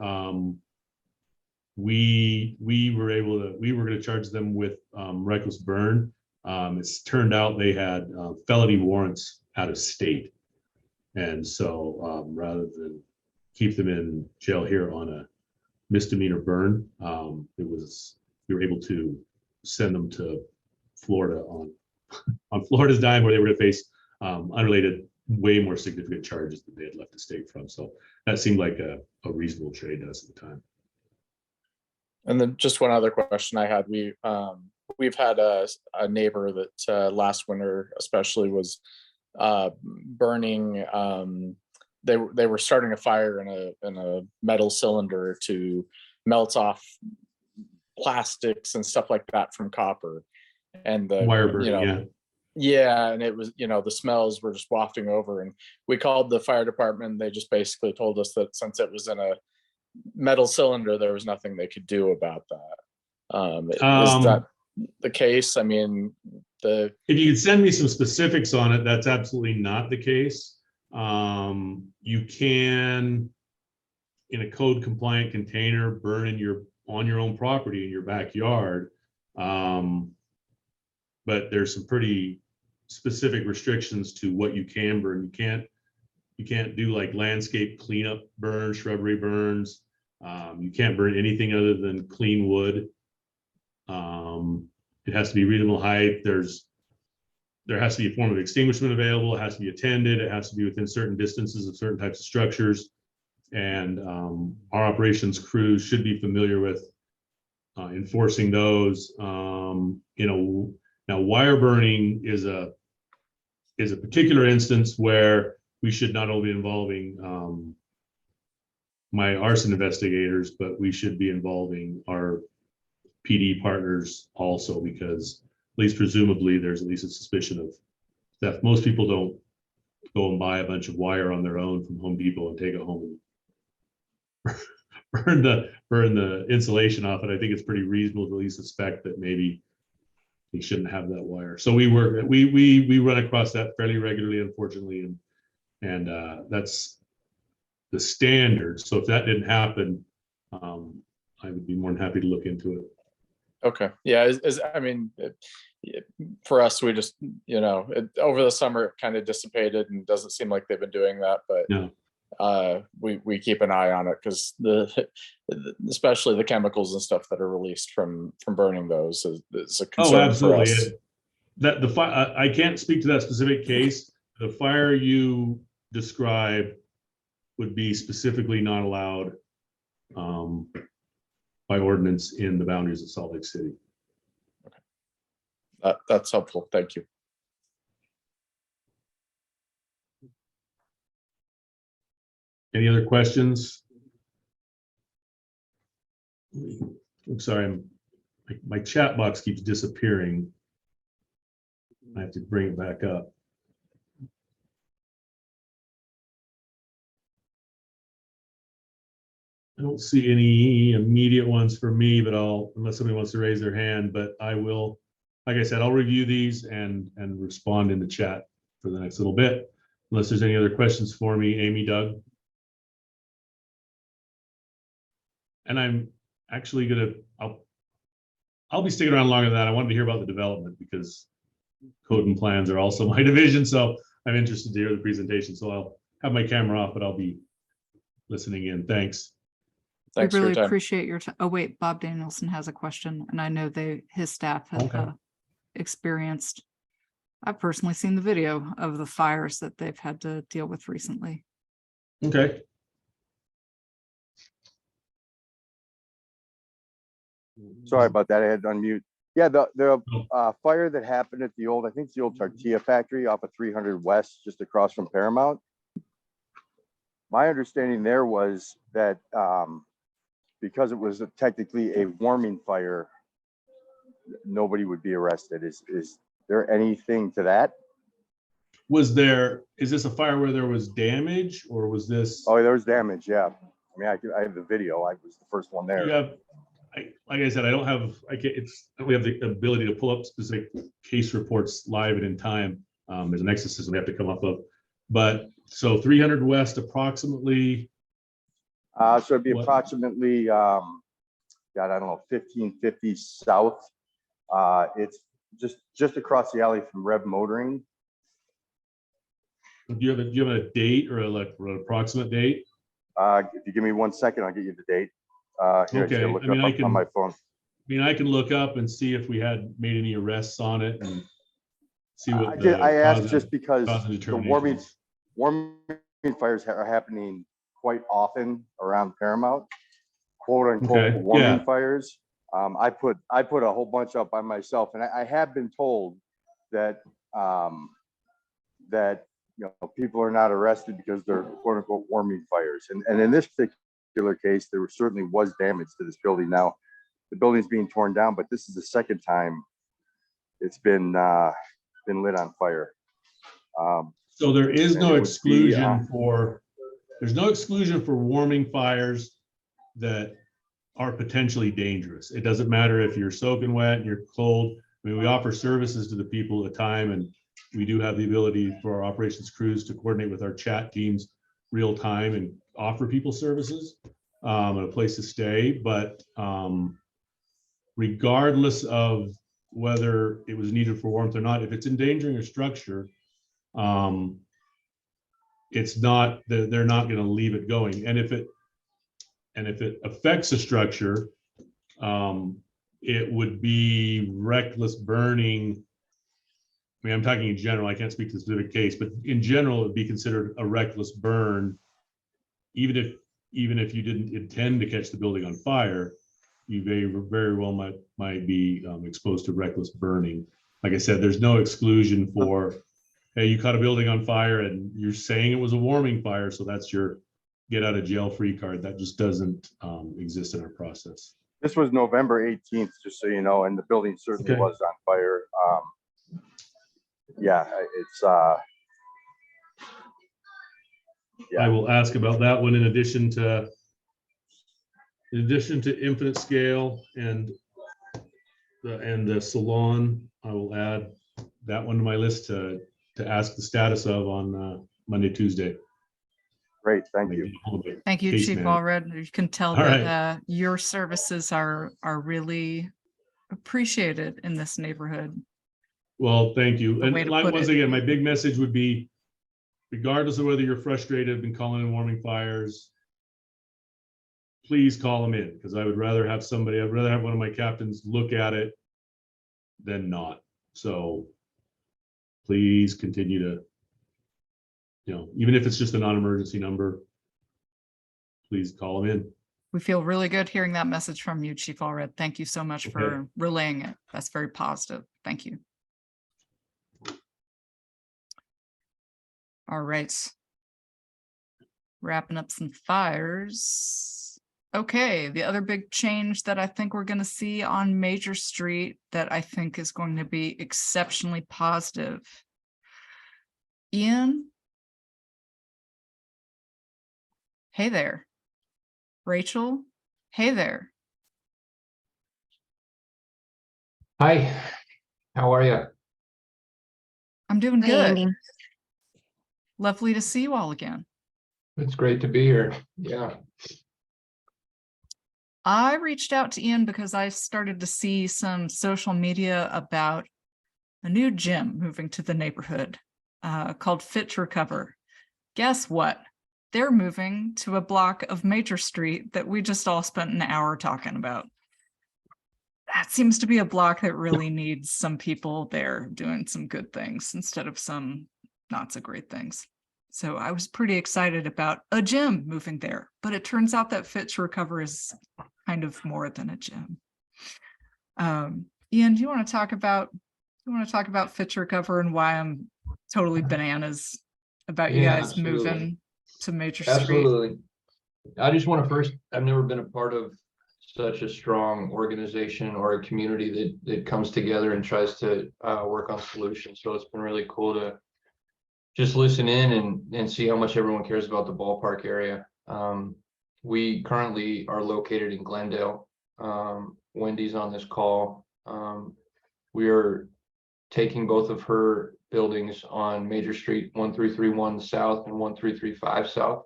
we were going to charge them with reckless burn. It's turned out they had felony warrants out of state, and so rather than keep them in jail here on a misdemeanor burn, we were able to send them to Florida on Florida's dime, where they were going to face unrelated, way more significant charges that they had left the state from. So that seemed like a reasonable trade to us at the time. And then just one other question I had, we've had a neighbor that last winter especially was burning, they were starting a fire in a metal cylinder to melt off plastics and stuff like that from copper, and the Wire burning, yeah, and it was, the smells were just wafting over, and we called the fire department, and they just basically told us that since it was in a metal cylinder, there was nothing they could do about that. Is that the case? I mean, if you could send me some specifics on it, that's absolutely not the case. You can, in a code compliant container, burn on your own property in your backyard, but there's some pretty specific restrictions to what you can burn. You can't do like landscape cleanup burns, shrubbery burns. You can't burn anything other than clean wood. It has to be reasonable height. There has to be a form of extinguishment available. It has to be attended. It has to be within certain distances of certain types of structures. And our operations crews should be familiar with enforcing those. Now wire burning is a particular instance where we should not only be involving my arson investigators, but we should be involving our PD partners also, because at least presumably there's at least a suspicion of theft. Most people don't go and buy a bunch of wire on their own from Home Depot and take it home and burn the insulation off it. I think it's pretty reasonable to at least suspect that maybe they shouldn't have that wire. So we run across that fairly regularly, unfortunately, and that's the standard. So if that didn't happen, I would be more than happy to look into it. Okay, yeah, I mean, for us, we just, over the summer it kind of dissipated, and doesn't seem like they've been doing that, but No. we keep an eye on it, because especially the chemicals and stuff that are released from burning those is a concern. Oh, absolutely. For us. I can't speak to that specific case. The fire you describe would be specifically not allowed by ordinance in the boundaries of Salt Lake City. That's helpful. Thank you. Any other questions? I'm sorry, my chat box keeps disappearing. I have to bring it back up. I don't see any immediate ones for me, but unless somebody wants to raise their hand, but I will, like I said, I'll review these and respond in the chat for the next little bit. Unless there's any other questions for me, Amy, Doug. And I'm actually I'll be sticking around longer than that. I wanted to hear about the development, because code and plans are also my division. So I'm interested to hear the presentation. So I'll have my camera off, but I'll be listening in. Thanks. Thanks We for really your time. appreciate your time. Oh, wait, Bob Danielson has a question, and I know his staff have Okay. experienced. I've personally seen the video of the fires that they've had to deal with recently. Okay. Sorry about that. I had to unmute. Yeah, the fire that happened at the old, I think it's the old tortilla factory off of 300 West, just across from Paramount. My understanding there was that because it was technically a warming fire, nobody would be arrested. Is there anything to that? Is this a fire where there was damage or was this? Oh, there was damage. Yeah. I mean, I have the video. I was the first one there. You have, like I said, we have the ability to pull up specific case reports live and in time. There's an exit system we have to come up of, but so 300 West approximately. So it'd be What? approximately, God, I don't know, 1550 south. It's just across the alley from Rev Motoring. Do you have a date or an approximate date? If you give me 1 second, I'll get you the date. Here, Okay, I just gotta look I mean, it up on my phone. I can look up and see if we had made any arrests on it and see what I asked cause just because and the determination is. warming fires are happening quite often around Paramount, quote unquote Okay, warming yeah. fires. I put a whole bunch up by myself, and I have been told that that people are not arrested because they're quote unquote warming fires. And in this particular case, there certainly was damage to this building. Now, the building's being torn down, but this is the second time it's been lit on fire. So there is and no it would be, exclusion there's no exclusion for warming fires that are potentially dangerous. It doesn't matter if you're soaking wet and you're cold. I mean, we offer services to the people at the time, and we do have the ability for our operations crews to coordinate with our chat teams real time and offer people services and a place to stay. But regardless of whether it was needed for warmth or not, if it's endangering a structure, it's not, they're not going to leave it going. And if it affects a structure, it would be reckless burning. I mean, I'm talking in general, I can't speak to the specific case, but in general, it would be considered a reckless burn. Even if you didn't intend to catch the building on fire, you very well might be exposed to reckless burning. Like I said, there's no exclusion for, hey, you caught a building on fire and you're saying it was a warming fire, so that's your get out of jail free card. That just doesn't exist in our process. This was November 18th, just so you know, and the building certainly Okay. was on fire. Yeah, it's yeah. I will ask about that one in addition to Infinite Scale and the salon. I will add that one to my list to ask the status of on Monday, Tuesday. Great, thank you. Thank you, Case Chief manager. Allred. You can tell All that right. your services are really appreciated in this neighborhood. Well, thank you. The way And to like, put once it. again, my big message would be, regardless of whether you're frustrated, been calling in warming fires, please call them in, because I'd rather have one of my captains look at it than not. So please continue to, even if it's just a non-emergency number, please call them in. We feel really good hearing that message from you, Chief Allred. Thank you so much for relaying it. That's very positive. Thank you. All right. Wrapping up some fires. Okay, the other big change that I think we're going to see on Major Street that I think is going to be exceptionally positive. Ian? Hey there. Rachel? Hey there. Hi, how are you? I'm doing Hi, good. Andy. Lovely to see you all again. It's great to be here. Yeah. I reached out to Ian because I started to see some social media about a new gym moving to the neighborhood called Fit to Recover. Guess what? They're moving to a block of Major Street that we just all spent an hour talking about. That seems to be a block that really needs some people there doing some good things instead of some not so great things. So I was pretty excited about a gym moving there, but it turns out that Fit to Recover is kind of more than a gym. Ian, do you want to talk about Fit to Recover and why I'm totally bananas about you Yeah, guys absolutely. moving to Major Street? Absolutely. I just want to first, I've never been a part of such a strong organization or a community that comes together and tries to work on solutions. So it's been really cool to just listen in and see how much everyone cares about the ballpark area. We currently are located in Glendale. Wendy's on this call. We are taking both of her buildings on Major Street 1331 South and 1335 South.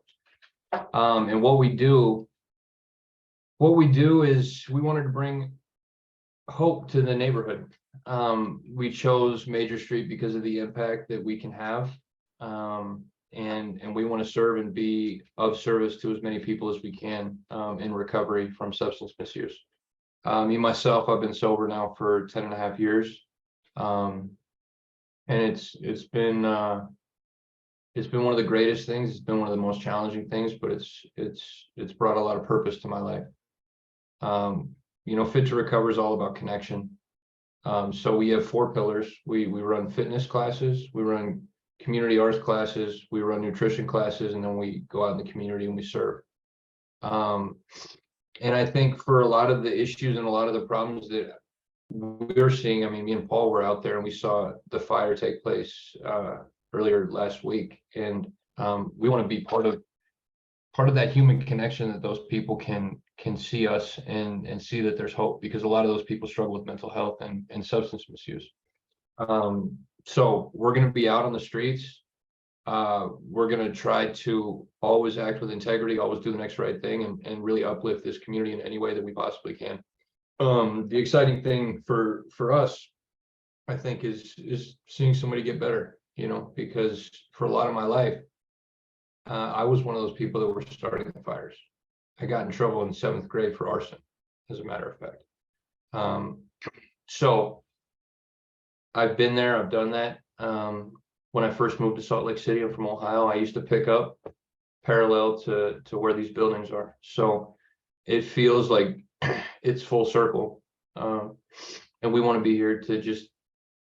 And what we do is we wanted to bring hope to the neighborhood. We chose Major Street because of the impact that we can have. And we want to serve and be of service to as many people as we can in recovery from substance misuse. Me, myself, I've been sober now for 10 and a half years. And it's been one of the greatest things. It's been one of the most challenging things, but it's brought a lot of purpose to my life. You know, Fit to Recover is all about connection. So we have 4 pillars. We run fitness classes, we run community arts classes, we run nutrition classes, and then we go out in the community and we serve. And I think for a lot of the issues and a lot of the problems that we're seeing, I mean, me and Paul were out there and we saw the fire take place earlier last week, and we want to be part of that human connection, that those people can see us and see that there's hope, because a lot of those people struggle with mental health and substance misuse. So we're going to be out on the streets. We're going to try to always act with integrity, always do the next right thing, and really uplift this community in any way that we possibly can. The exciting thing for us, I think, is seeing somebody get better, you know, because for a lot of my life, I was one of those people that were starting the fires. I got in trouble in 7th grade for arson, as a matter of fact. So I've been there, I've done that. When I first moved to Salt Lake City, I'm from Ohio, I used to pick up parallel to where these buildings are. So it feels like it's full circle. And we want to be here to just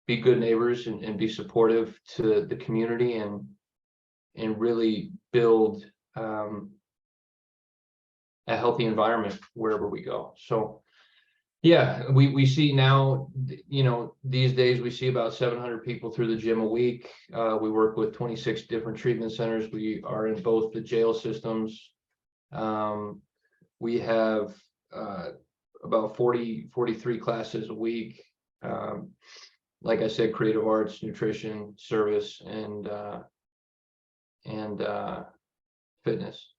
be good neighbors and be supportive to the community and really build a healthy environment wherever we go. So yeah, we see now, you know, these days we see about 700 people through the gym a week. We work with 26 different treatment centers. We are in both the jail systems. We have about 43 classes a week. Like I said, creative arts, nutrition, service, and fitness.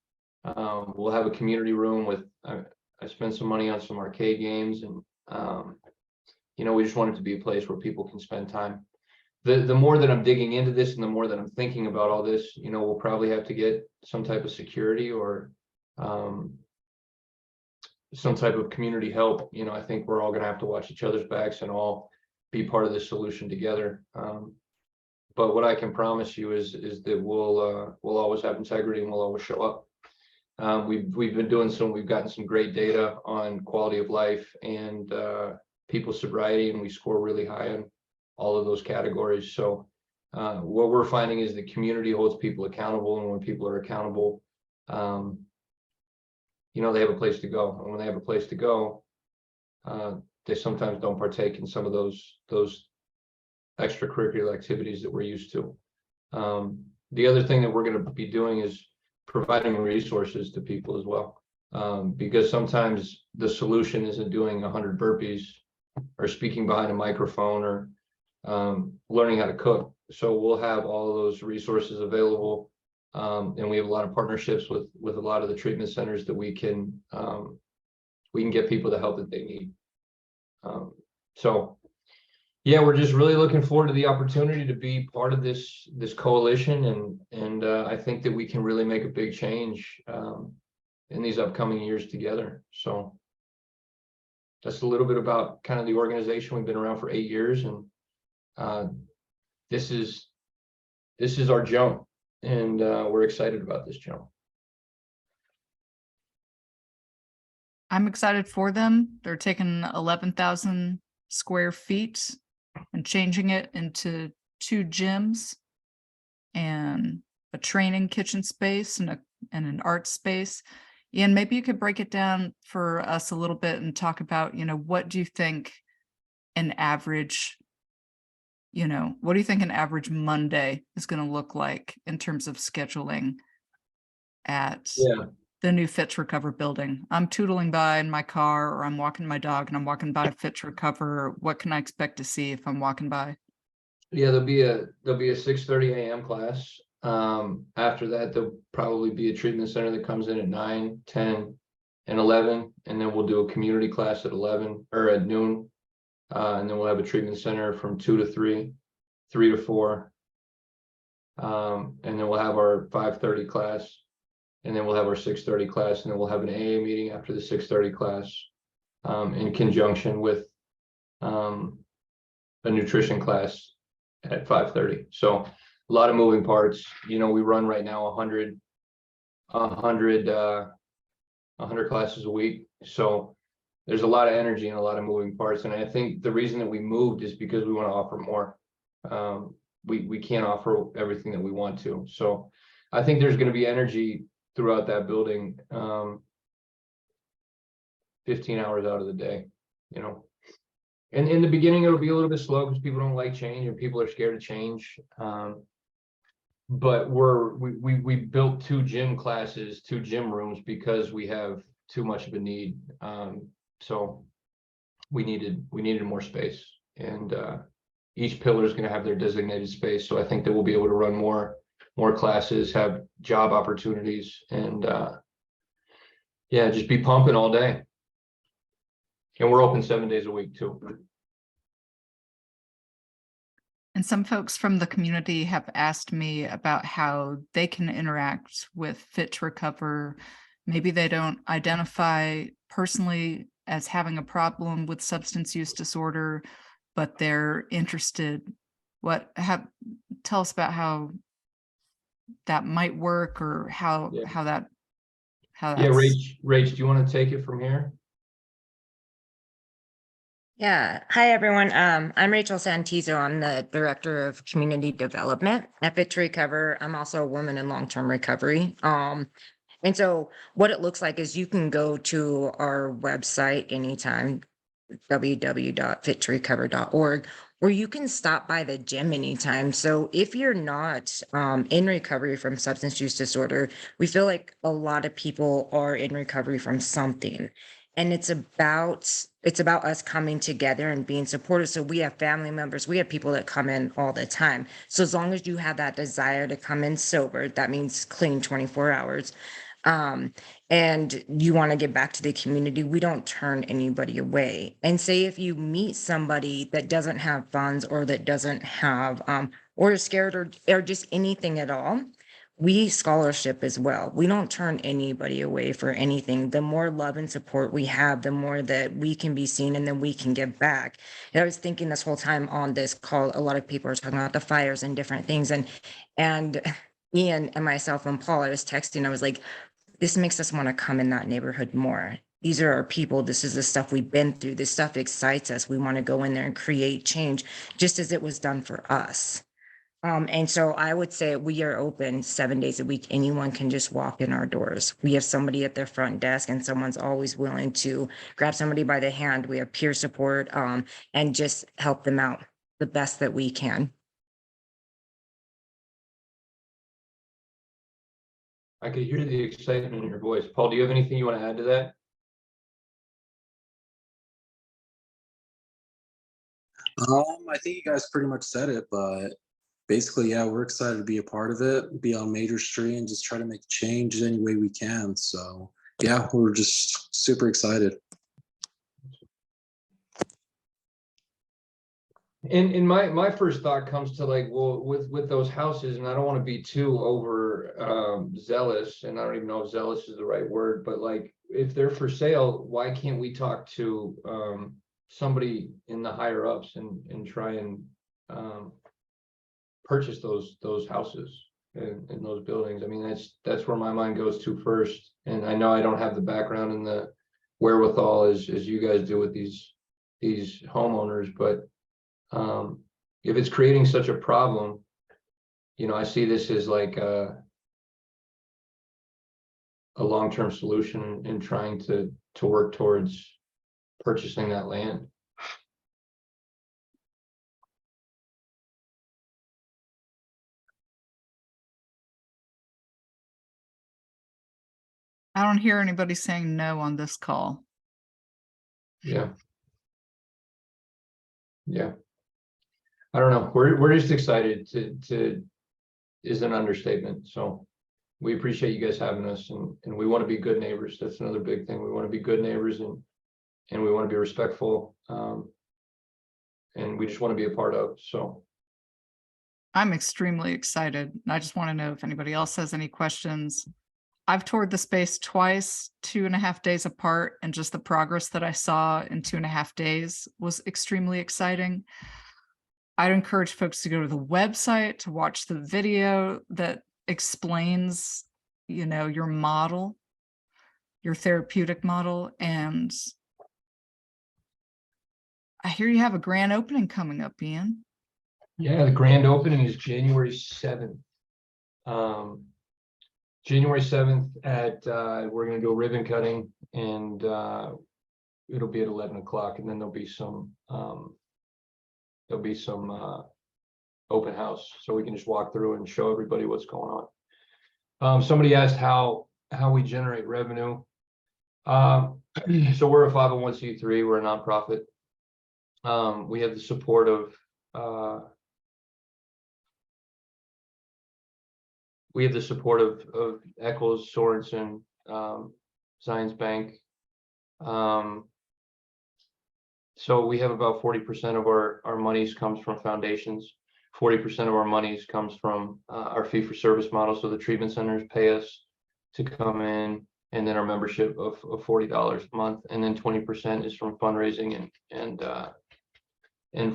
We'll have a community room with, I spent some money on some arcade games, and you know, we just want it to be a place where people can spend time. The more that I'm digging into this and the more that I'm thinking about all this, you know, we'll probably have to get some type of security or some type of community help. You know, I think we're all going to have to watch each other's backs and all be part of this solution together. But what I can promise you is that we'll always have integrity and we'll always show up. We've gotten some great data on quality of life and people's sobriety, and we score really high on all of those categories. So what we're finding is the community holds people accountable, and when people are accountable, you know, they have a place to go. And when they have a place to go, they sometimes don't partake in some of those extracurricular activities that we're used to. The other thing that we're going to be doing is providing resources to people as well, because sometimes the solution isn't doing 100 burpees or speaking behind a microphone or learning how to cook. So we'll have all of those resources available, and we have a lot of partnerships with a lot of the treatment centers that we can get people the help that they need. So yeah, we're just really looking forward to the opportunity to be part of this coalition, and I think that we can really make a big change in these upcoming years together. So that's a little bit about kind of the organization. We've been around for 8 years, and this is our jump, and we're excited about this jump. I'm excited for them. They're taking 11,000 square feet and changing it into 2 gyms and a training kitchen space and an art space. Ian, maybe you could break it down for us a little bit and talk about, what do you think an average, what do you think an average Monday is going to look like in terms of scheduling at Yeah. the new Fit to Recover building? I'm tootling by in my car, or I'm walking my dog and I'm walking by Fit to Recover. What can I expect to see if I'm walking by? Yeah, there'll be a 6:30 a.m. class. After that, there'll probably be a treatment center that comes in at 9, 10, and 11, and then we'll do a community class at 11 or at noon. And then we'll have a treatment center from 2 to 3, 3 to 4. And then we'll have our 5:30 class, and then we'll have our 6:30 class, and then we'll have an AA meeting after the 6:30 class, in conjunction with a nutrition class at 5:30. So a lot of moving parts. We run right now 100 classes a week. So there's a lot of energy and a lot of moving parts. And I think the reason that we moved is because we want to offer more. We can't offer everything that we want to. So I think there's going to be energy throughout that building, 15 hours out of the day, And in the beginning, it'll be a little bit slow because people don't like change and people are scared of change. But we built 2 gym classes, 2 gym rooms because we have too much of a need. So we needed more space, and each pillar is going to have their designated space. So I think that we'll be able to run more classes, have job opportunities, and just be pumping all day. And we're open 7 days a week too. And some folks from the community have asked me about how they can interact with Fit to Recover. Maybe they don't identify personally as having a problem with substance use disorder, but they're interested. Tell us about how that might work, or how that's. Rach, do you want to take it from here? Yeah. Hi, everyone. I'm Rachel Santizo. I'm the Director of Community Development at Fit to Recover. I'm also a woman in long-term recovery. And so what it looks like is you can go to our website anytime, www.fittorecover.org, or you can stop by the gym anytime. So if you're not in recovery from substance use disorder, we feel like a lot of people are in recovery from something. And it's about us coming together and being supportive. So we have family members, we have people that come in all the time. So as long as you have that desire to come in sober, that means clean 24 hours. And you want to get back to the community, we don't turn anybody away. And say if you meet somebody that doesn't have funds, or that doesn't have, or is scared, or just anything at all, we scholarship as well. We don't turn anybody away for anything. The more love and support we have, the more that we can be seen, and then we can give back. And I was thinking this whole time on this call, a lot of people are talking about the fires and different things. And Ian and myself and Paul, I was texting, I was like, this makes us want to come in that neighborhood more. These are our people. This is the stuff we've been through. This stuff excites us. We want to go in there and create change, just as it was done for us. And so I would say we are open 7 days a week. Anyone can just walk in our doors. We have somebody at their front desk, and someone's always willing to grab somebody by the hand. We have peer support, and just help them out the best that we can. I could hear the excitement in your voice. Paul, do you have anything you want to add to that? I think you guys pretty much said it, but basically, yeah, we're excited to be a part of it, be on Major Street, and just try to make change any way we can. So yeah, we're just super excited. And my first thought comes to like, well, with those houses, and I don't want to be too over zealous, and I don't even know if zealous is the right word, but like, if they're for sale, why can't we talk to somebody in the higher ups and try and purchase those houses and those buildings? I mean, that's where my mind goes to first. And I know I don't have the background and the wherewithal as you guys do with these these homeowners, but if it's creating such a problem, you know, I see this as like a long-term solution in trying to work towards purchasing that land. I don't hear anybody saying no on this call. Yeah. Yeah. I don't know. We're just excited to is an understatement. So we appreciate you guys having us, and we want to be good neighbors. That's another big thing. We want to be good neighbors, and we want to be respectful. And we just want to be a part of. So I'm extremely excited. I just want to know if anybody else has any questions. I've toured the space twice, 2.5 days apart, and just the progress that I saw in 2.5 days was extremely exciting. I'd encourage folks to go to the website to watch the video that explains, you know, your model, your therapeutic model. And I hear you have a grand opening coming up, Ian. yeah, the grand opening is January 7th. January 7th at we're gonna do a ribbon cutting, and it'll be at 11 o'clock, and then there'll be some open house, so we can just walk through and show everybody what's going on. Somebody asked how we generate revenue. So we're a 501c3, we're a nonprofit. We have the support of Eccles, Sorensen, Zions Bank. So we have about 40% of our monies comes from foundations. 40% of our monies comes from our fee for service model. So the treatment centers pay us to come in, and then our membership of $40 a month, and then 20% is from fundraising and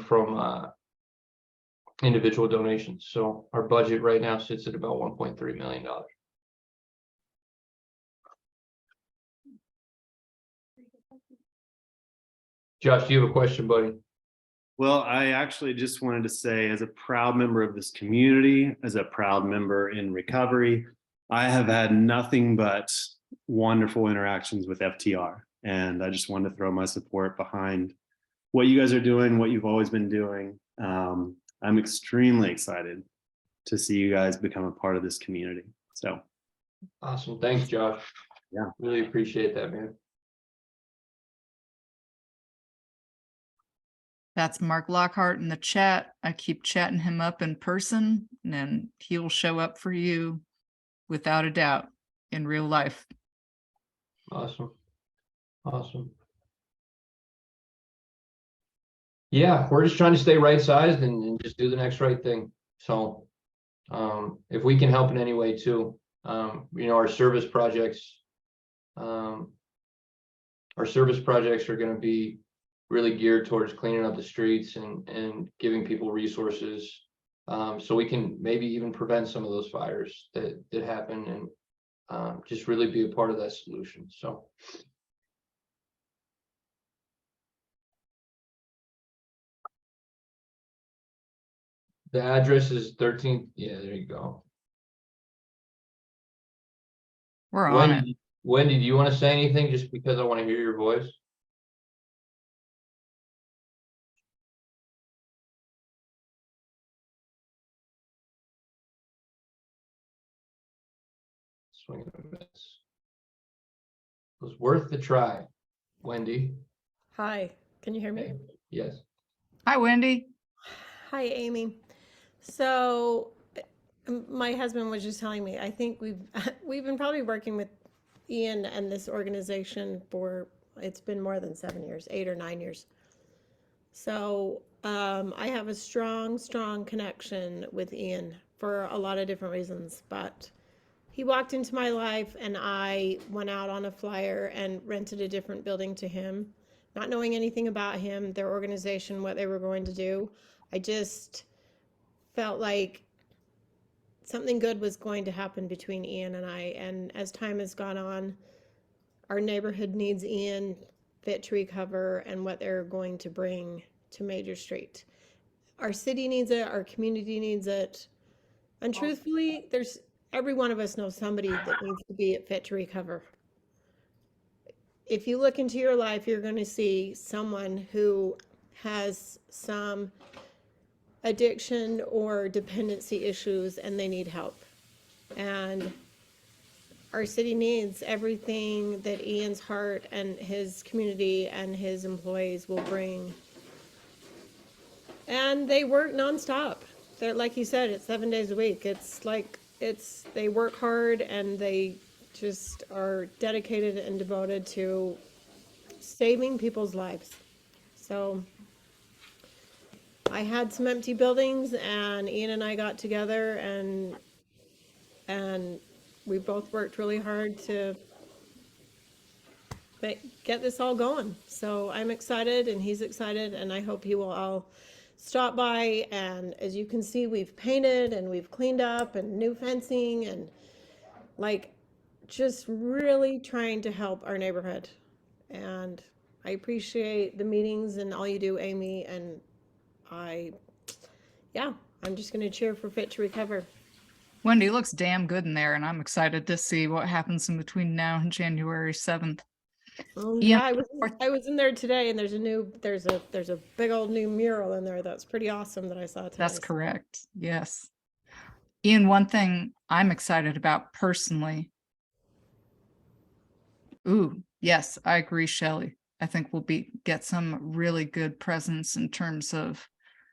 from individual donations. So our budget right now sits at about $1.3 million. Josh, do you have a question, buddy? Well, I actually just wanted to say, as a proud member of this community, as a proud member in recovery, I have had nothing but wonderful interactions with FTR. And I just wanted to throw my support behind what you guys are doing, what you've always been doing. I'm extremely excited to see you guys become a part of this community. So awesome. Thanks, Josh. Yeah. Really appreciate that, man. That's Mark Lockhart in the chat. I keep chatting him up in person, and then he'll show up for you without a doubt in real life. Awesome. Awesome. Yeah, we're just trying to stay right sized and just do the next right thing. So if we can help in any way too, you know, our service projects are going to be really geared towards cleaning up the streets and giving people resources, so we can maybe even prevent some of those fires that happen, and just really be a part of that solution. So the address is 13th. Yeah, there you go. We're on it. Wendy, do you want to say anything, just because I want to hear your voice? Swing and a miss. It was worth the try, Wendy. Hi, can you hear me? Yes. Hi, Wendy. Hi, Amy. So my husband was just telling me, I think we've been probably working with Ian and this organization for, it's been more than 7 years, 8 or 9 years. So I have a strong connection with Ian for a lot of different reasons, but he walked into my life and I went out on a flyer and rented a different building to him, not knowing anything about him, their organization, what they were going to do. I just felt like something good was going to happen between Ian and I. And as time has gone on, our neighborhood needs Ian Fit to Recover and what they're going to bring to Major Street. Our city needs it, our community needs it. And truthfully, every one of us knows somebody that needs to be at Fit to Recover. If you look into your life, you're going to see someone who has some addiction or dependency issues and they need help. And our city needs everything that Ian's heart and his community and his employees will bring. And they work nonstop. They're, like you said, it's 7 days a week. They work hard and they just are dedicated and devoted to saving people's lives. So I had some empty buildings and Ian and I got together and we both worked really hard to get this all going. So I'm excited and he's excited and I hope you will all stop by. And as you can see, we've painted and we've cleaned up and new fencing and just really trying to help our neighborhood. And I appreciate the meetings and all you do, Amy. And I'm just going to cheer for Fit to Recover. Wendy looks damn good in there, and I'm excited to see what happens in between now and January 7th. Oh, Ian, yeah, I was in there today, and there's a big old new mural in there that's pretty awesome that I saw today. That's correct. Yes. Ian, one thing I'm excited about personally. Ooh, yes, I agree, Shelley. I think we'll get some really good presence in terms of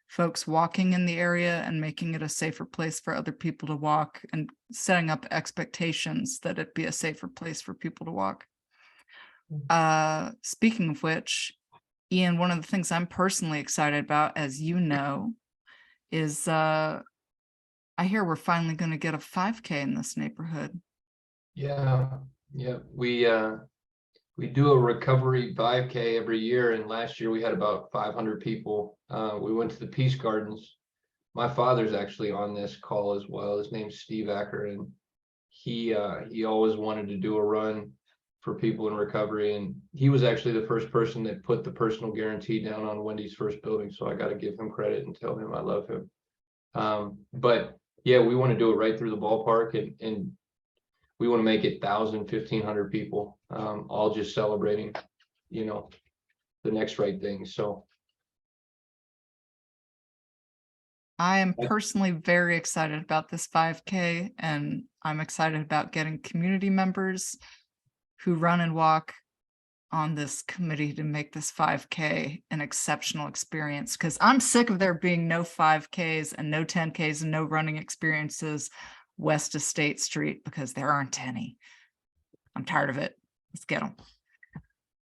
folks walking in the area and making it a safer place for other people to walk and setting up expectations that it be a safer place for people to walk. Speaking of which, Ian, one of the things I'm personally excited about, as you know, is I hear we're finally going to get a 5K in this neighborhood. Yeah. We do a recovery 5K every year, and last year we had about 500 people. We went to the Peace Gardens. My father's actually on this call as well. His name's Steve Acker, and he always wanted to do a run for people in recovery, and he was actually the first person that put the personal guarantee down on Wendy's first building. So I got to give him credit and tell him I love him. But yeah, we want to do it right through the ballpark, and we want to make it 1,000, 1,500 people, all just celebrating, the next right thing. So I am personally very excited about this 5K, and I'm excited about getting community members who run and walk on this committee to make this 5K an exceptional experience, because I'm sick of there being no 5Ks and no 10Ks and no running experiences west of State Street, because there aren't any. I'm tired of it. Let's get them.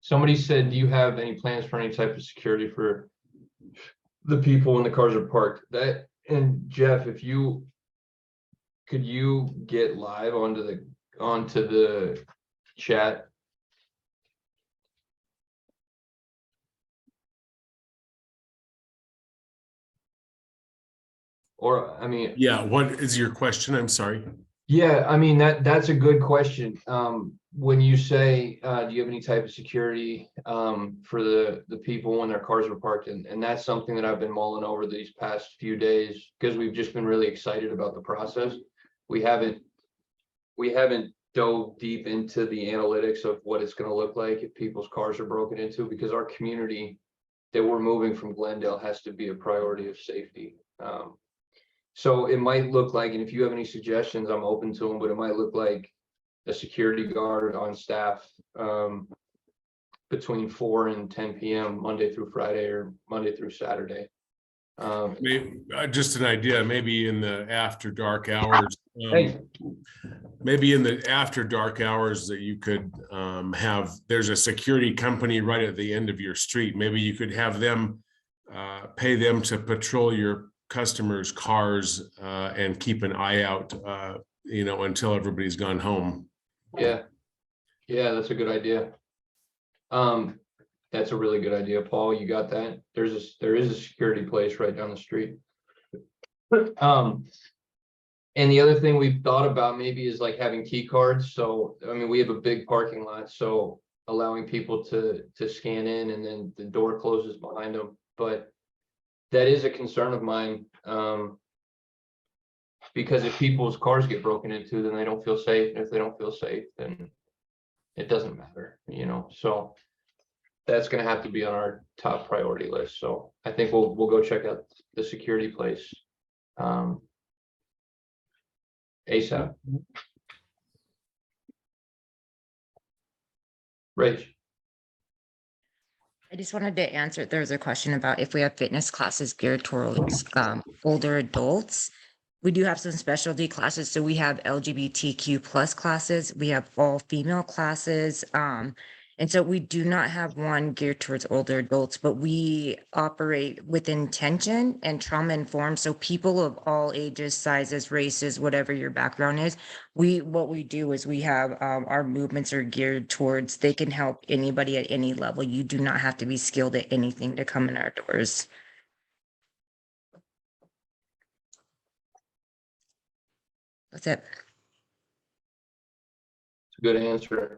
somebody said, do you have any plans for any type of security for the people when the cars are parked? And Jeff, could you get live onto the chat? Or, I mean, Yeah, what is your question? I'm sorry. yeah, I mean, that's a good question. When you say, do you have any type of security for the people when their cars are parked? And that's something that I've been mulling over these past few days, because we've just been really excited about the process. We haven't dove deep into the analytics of what it's going to look like if people's cars are broken into, because our community that we're moving from Glendale has to be a priority of safety. So it might look like, and if you have any suggestions, I'm open to them, but it might look like a security guard on staff between 4 and 10 p.m. Monday through Friday or Monday through Saturday. Maybe, just an idea, maybe in the after dark hours. Maybe in the after dark hours that you could there's a security company right at the end of your street. Maybe you could have them pay them to patrol your customers' cars and keep an eye out, until everybody's gone home. Yeah, that's a good idea. That's a really good idea, Paul. You got that? There is a security place right down the street. And the other thing we've thought about maybe is like having key cards. So, I mean, we have a big parking lot. So allowing people to scan in and then the door closes behind them. But that is a concern of mine. Because if people's cars get broken into, then they don't feel safe. And if they don't feel safe, then it doesn't matter, you know, so that's gonna have to be on our top priority list. So I think we'll go check out the security place. ASAP. Rach. I just wanted to answer, there was a question about if we have fitness classes geared towards older adults. We do have some specialty classes. So we have LGBTQ plus classes, we have all female classes. And so we do not have one geared towards older adults, but we operate with intention and trauma informed. So people of all ages, sizes, races, whatever your background is, what we do is we have our movements are geared towards, they can help anybody at any level. You do not have to be skilled at anything to come in our doors. That's it. It's a good answer.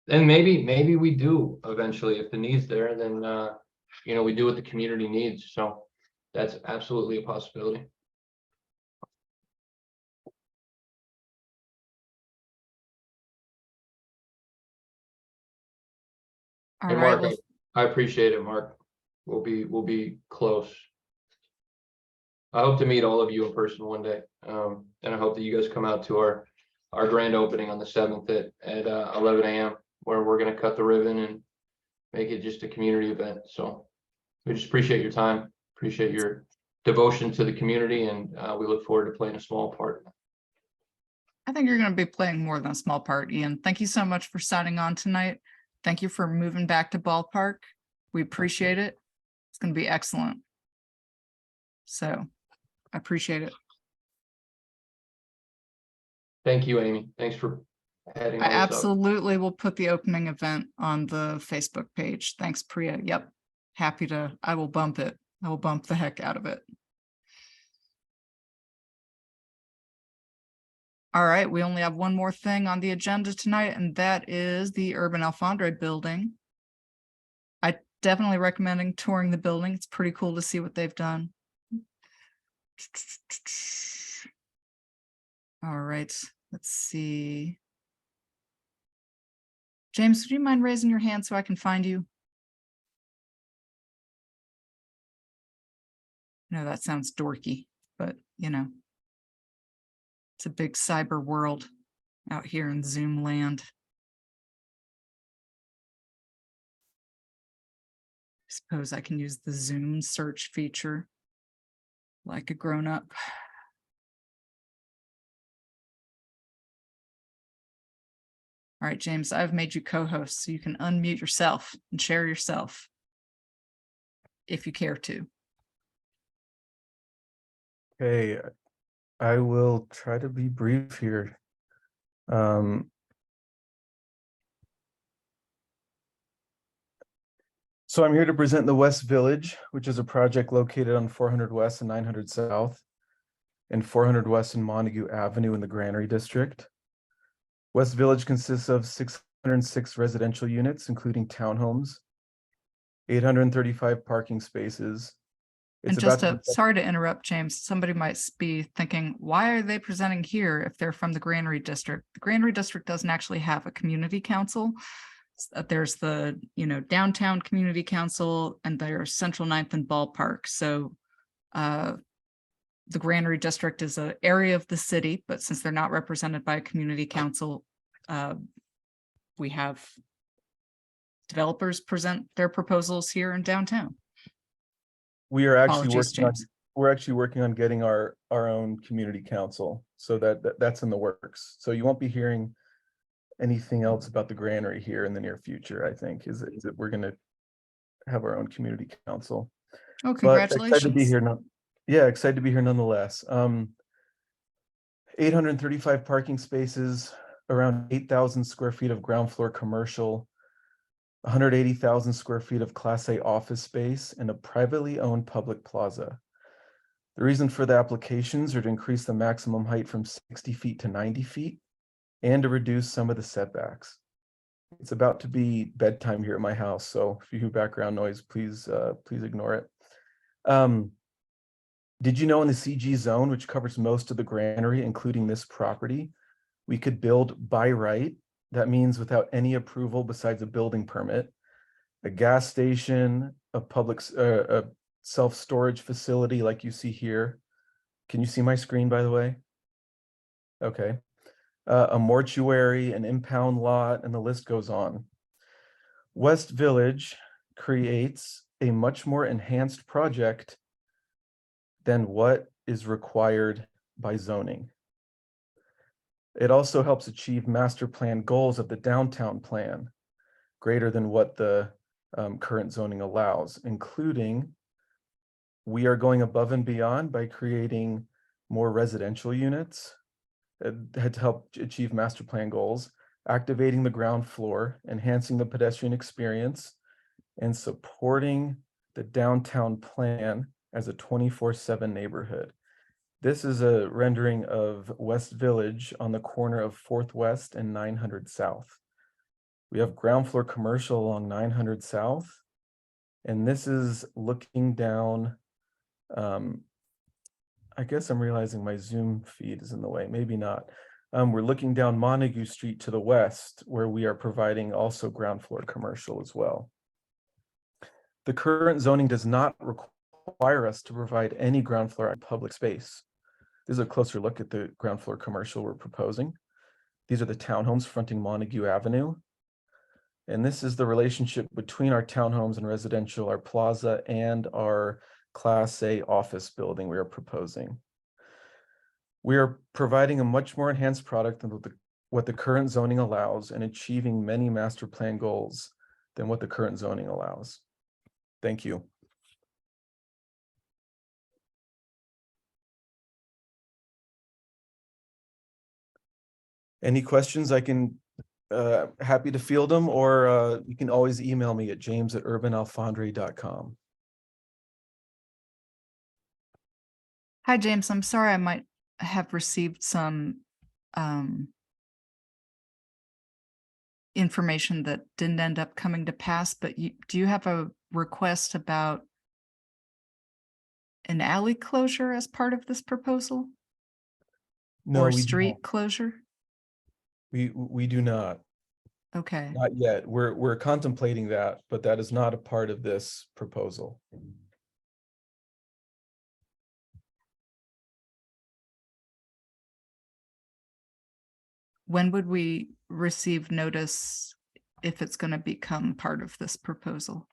And maybe we do eventually, if the need's there, then you know, we do what the community needs. So that's absolutely a possibility. All And right, Mark, I appreciate it, Mark. We'll be close. I hope to meet all of you in person one day. And I hope that you guys come out to our grand opening on the 7th at 11 a.m. where we're gonna cut the ribbon and make it just a community event. So we just appreciate your time, appreciate your devotion to the community, and we look forward to playing a small part. I think you're going to be playing more than a small part, Ian. Thank you so much for signing on tonight. Thank you for moving back to Ballpark. We appreciate it. It's going to be excellent. So I appreciate it. Thank you, Amy. Thanks for adding I all this up. absolutely will put the opening event on the Facebook page. Thanks, Priya. Yep. Happy to, I will bump it. I will bump the heck out of it. All right, we only have one more thing on the agenda tonight, and that is the Urban Alfondre building. I definitely recommending touring the building. It's pretty cool to see what they've done. All right, let's see. James, would you mind raising your hand so I can find you? No, that sounds dorky, but you know, it's a big cyber world out here in Zoom land. I suppose I can use the Zoom search feature like a grown-up. All right, James, I've made you co-host so you can unmute yourself and share yourself if you care to. Okay, I will try to be brief here. So I'm here to present the West Village, which is a project located on 400 West and 900 South and 400 West and Montague Avenue in the Granary District. West Village consists of 606 residential units, including townhomes, 835 parking spaces. And just to, sorry to interrupt, James, somebody might be thinking, why are they presenting here if they're from the Granary District? The Granary District doesn't actually have a community council. There's the, you know, downtown community council, and there's Central 9th and Ballpark. So the Granary District is an area of the city, but since they're not represented by a community council, we have developers present their proposals here in downtown. We are actually Apologies, working on getting our own community council, so that's in the works. So you won't be hearing anything else about the Granary here in the near future. I think is that we're going to have our own community council. Oh, congratulations! But excited to be here. Yeah, excited to be here nonetheless. 835 parking spaces, around 8,000 square feet of ground floor commercial, 180,000 square feet of Class A office space, and a privately owned public plaza. The reason for the applications are to increase the maximum height from 60 feet to 90 feet and to reduce some of the setbacks. It's about to be bedtime here at my house, so if you hear background noise, please ignore it. Did you know in the CG zone, which covers most of the granary, including this property, we could build by right? That means without any approval besides a building permit, a gas station, a self-storage facility like you see here. Can you see my screen, by the way? Okay. A mortuary, an impound lot, and the list goes on. West Village creates a much more enhanced project than what is required by zoning. It also helps achieve master plan goals of the downtown plan, greater than what the current zoning allows, including we are going above and beyond by creating more residential units had to help achieve master plan goals, activating the ground floor, enhancing the pedestrian experience, and supporting the downtown plan as a 24/7 neighborhood. This is a rendering of West Village on the corner of 4th West and 900 South. We have ground floor commercial along 900 South, and this is looking down. I guess I'm realizing my Zoom feed is in the way, maybe not. We're looking down Montague Street to the west, where we are providing also ground floor commercial as well. The current zoning does not require us to provide any ground floor public space. This is a closer look at the ground floor commercial we're proposing. These are the townhomes fronting Montague Avenue. And this is the relationship between our townhomes and residential, our plaza, and our Class A office building we are proposing. We are providing a much more enhanced product than what the current zoning allows and achieving many master plan goals than what the current zoning allows. Thank you. Any questions? I can happy to field them, or you can always email me at james@urbanalfandre.com. Hi, James. I'm sorry I might have received some information that didn't end up coming to pass, but do you have a request about an alley closure as part of this proposal? No, or we do street not. closure? We do not. Okay. Not yet. We're contemplating that, but that is not a part of this proposal. When would we receive notice if it's going to become part of this proposal?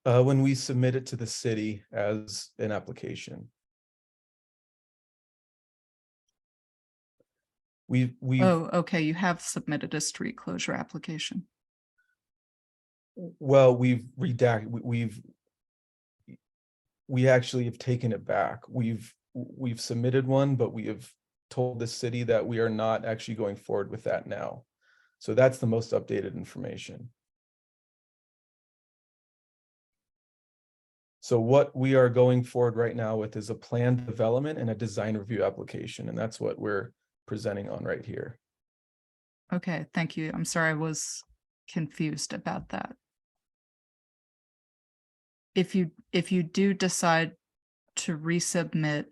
When we submit it to the city as an application. Oh, okay. You have submitted a street closure application. Well, we've redacted, we actually have taken it back. We've submitted one, but we have told the city that we are not actually going forward with that now. So that's the most updated information. So what we are going forward right now with is a plan development and a design review application, and that's what we're presenting on right here. Okay, thank you. I'm sorry I was confused about that. If you do decide to resubmit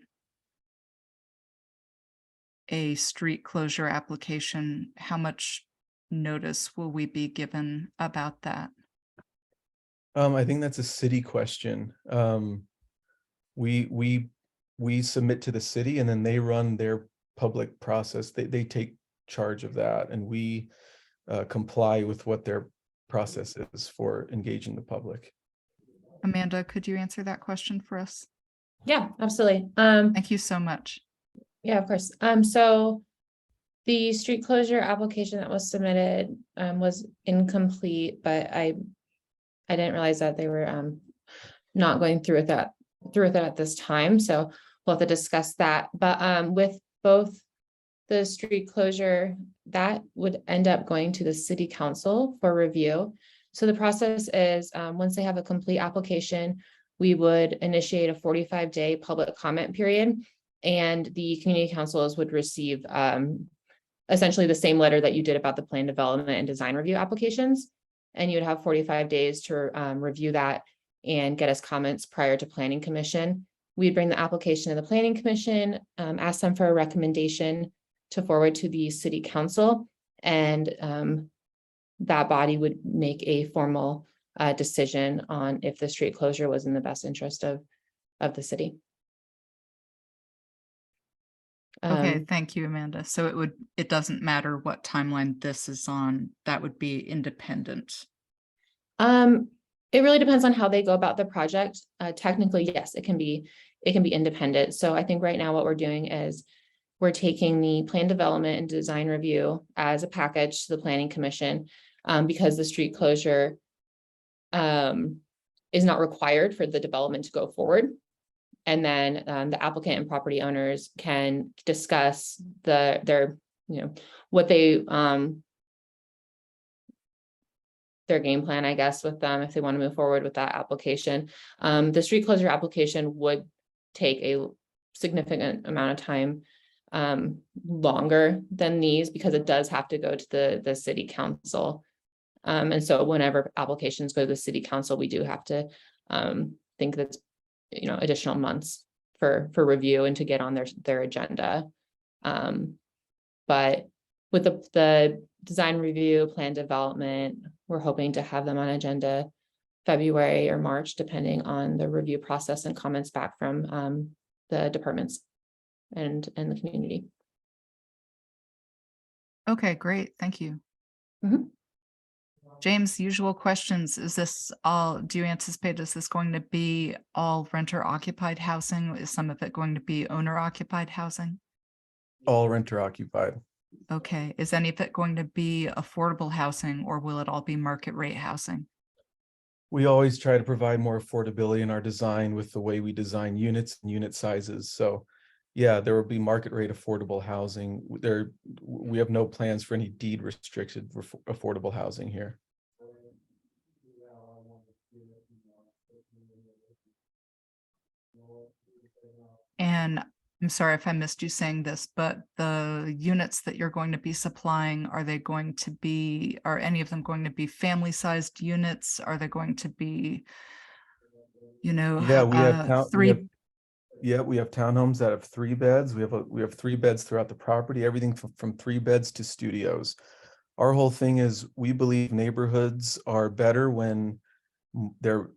a street closure application, how much notice will we be given about that? I think that's a city question. We submit to the city and then they run their public process. They take charge of that, and we comply with what their process is for engaging the public. Amanda, could you answer that question for us? Yeah, absolutely. Thank you so much. Yeah, of course. So the street closure application that was submitted was incomplete, but I didn't realize that they were not going through with that at this time. So we'll have to discuss that. But with both the street closure, that would end up going to the city council for review. So the process is once they have a complete application, we would initiate a 45-day public comment period, and the community councils would receive essentially the same letter that you did about the plan development and design review applications. And you would have 45 days to review that and get us comments prior to planning commission. We'd bring the application to the planning commission, ask them for a recommendation to forward to the city council, and that body would make a formal decision on if the street closure was in the best interest of the city. Okay, thank you, Amanda. So it doesn't matter what timeline this is on, that would be independent. It really depends on how they go about the project. Technically, yes, it can be independent. So I think right now what we're doing is we're taking the plan development and design review as a package to the planning commission, because the street closure is not required for the development to go forward. And then the applicant and property owners can discuss their what they their game plan, I guess, with them if they want to move forward with that application. The street closure application would take a significant amount of time longer than these, because it does have to go to the city council. And so whenever applications go to the city council, we do have to think that's additional months for review and to get on their agenda. But with the design review, plan development, we're hoping to have them on agenda February or March, depending on the review process and comments back from the departments and the community. Okay, great. Thank you. Mhm. James, usual questions. Is this all, do you anticipate, is this going to be all renter occupied housing? Is some of it going to be owner occupied housing? All renter occupied. Okay, is any of it going to be affordable housing, or will it all be market rate housing? We always try to provide more affordability in our design with the way we design units and unit sizes. So yeah, there will be market rate affordable housing. We have no plans for any deed restricted affordable housing here. And I'm sorry if I missed you saying this, but the units that you're going to be supplying, are any of them going to be family-sized units? Are they going to be, Yeah, we have three? we have townhomes that have 3 beds. We have 3 beds throughout the property, everything from 3 beds to studios. Our whole thing is we believe neighborhoods are better when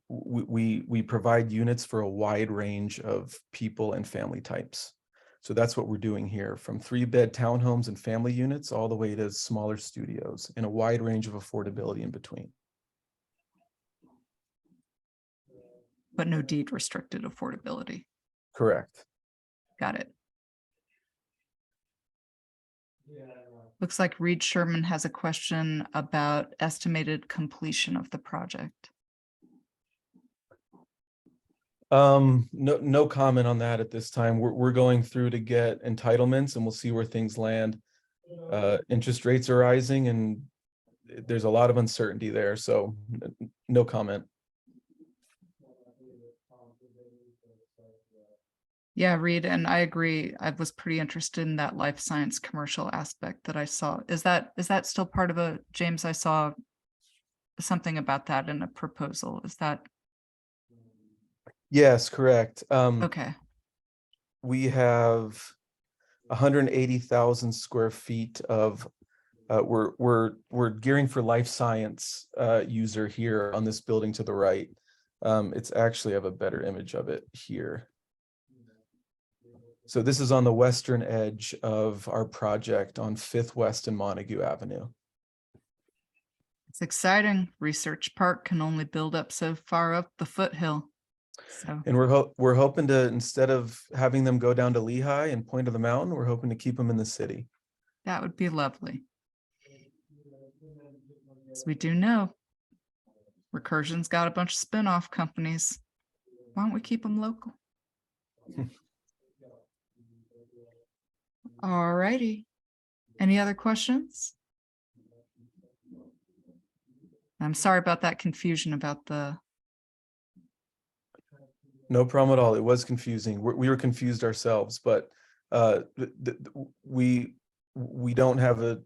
we provide units for a wide range of people and family types. So that's what we're doing here, from 3-bed townhomes and family units all the way to smaller studios, and a wide range of affordability in between. But no deed restricted affordability. Correct. Got it. Looks like Reed Sherman has a question about estimated completion of the project. No comment on that at this time. We're going through to get entitlements, and we'll see where things land. Interest rates are rising and there's a lot of uncertainty there, so no comment. Yeah, Reed, and I agree. I was pretty interested in that life science commercial aspect that I saw. Is that still part of James, I saw something about that in a proposal. Is that? Yes, correct. Okay. We have 180,000 square feet of we're gearing for life science user here on this building to the right. It's actually, I have a better image of it here. So this is on the western edge of our project on 5th West and Montague Avenue. It's exciting. Research Park can only build up so far up the foothill. So. And we're hoping to, instead of having them go down to Lehigh and Point of the Mountain, we're hoping to keep them in the city. That would be lovely. As we do know, Recursion's got a bunch of spin-off companies. Why don't we keep them local? All righty. Any other questions? I'm sorry about that confusion about the. No problem at all. It was confusing. We were confused ourselves, but we we don't have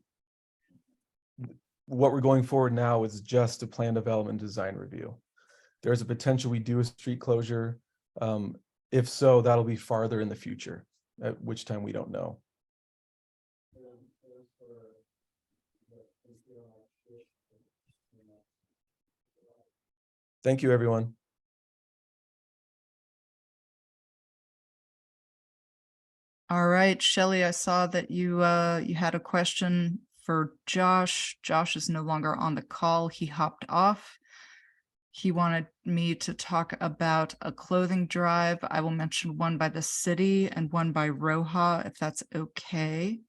what we're going forward now is just a plan development design review. There's a potential we do a street closure. If so, that'll be farther in the future, at which time we don't know. Thank you, everyone. All right, Shelley, I saw that you had a question for Josh. Josh is no longer on the call. He hopped off. He wanted me to talk about a clothing drive. I will mention one by the city and one by Roja, if that's okay.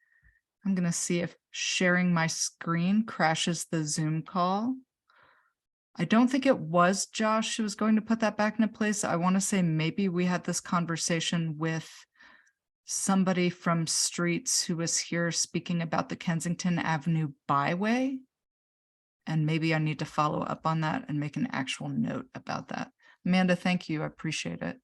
I'm going to see if sharing my screen crashes the Zoom call. I don't think it was Josh who was going to put that back into place. I want to say maybe we had this conversation with somebody from Streets who was here speaking about the Kensington Avenue byway. And maybe I need to follow up on that and make an actual note about that. Amanda, thank you. I appreciate it.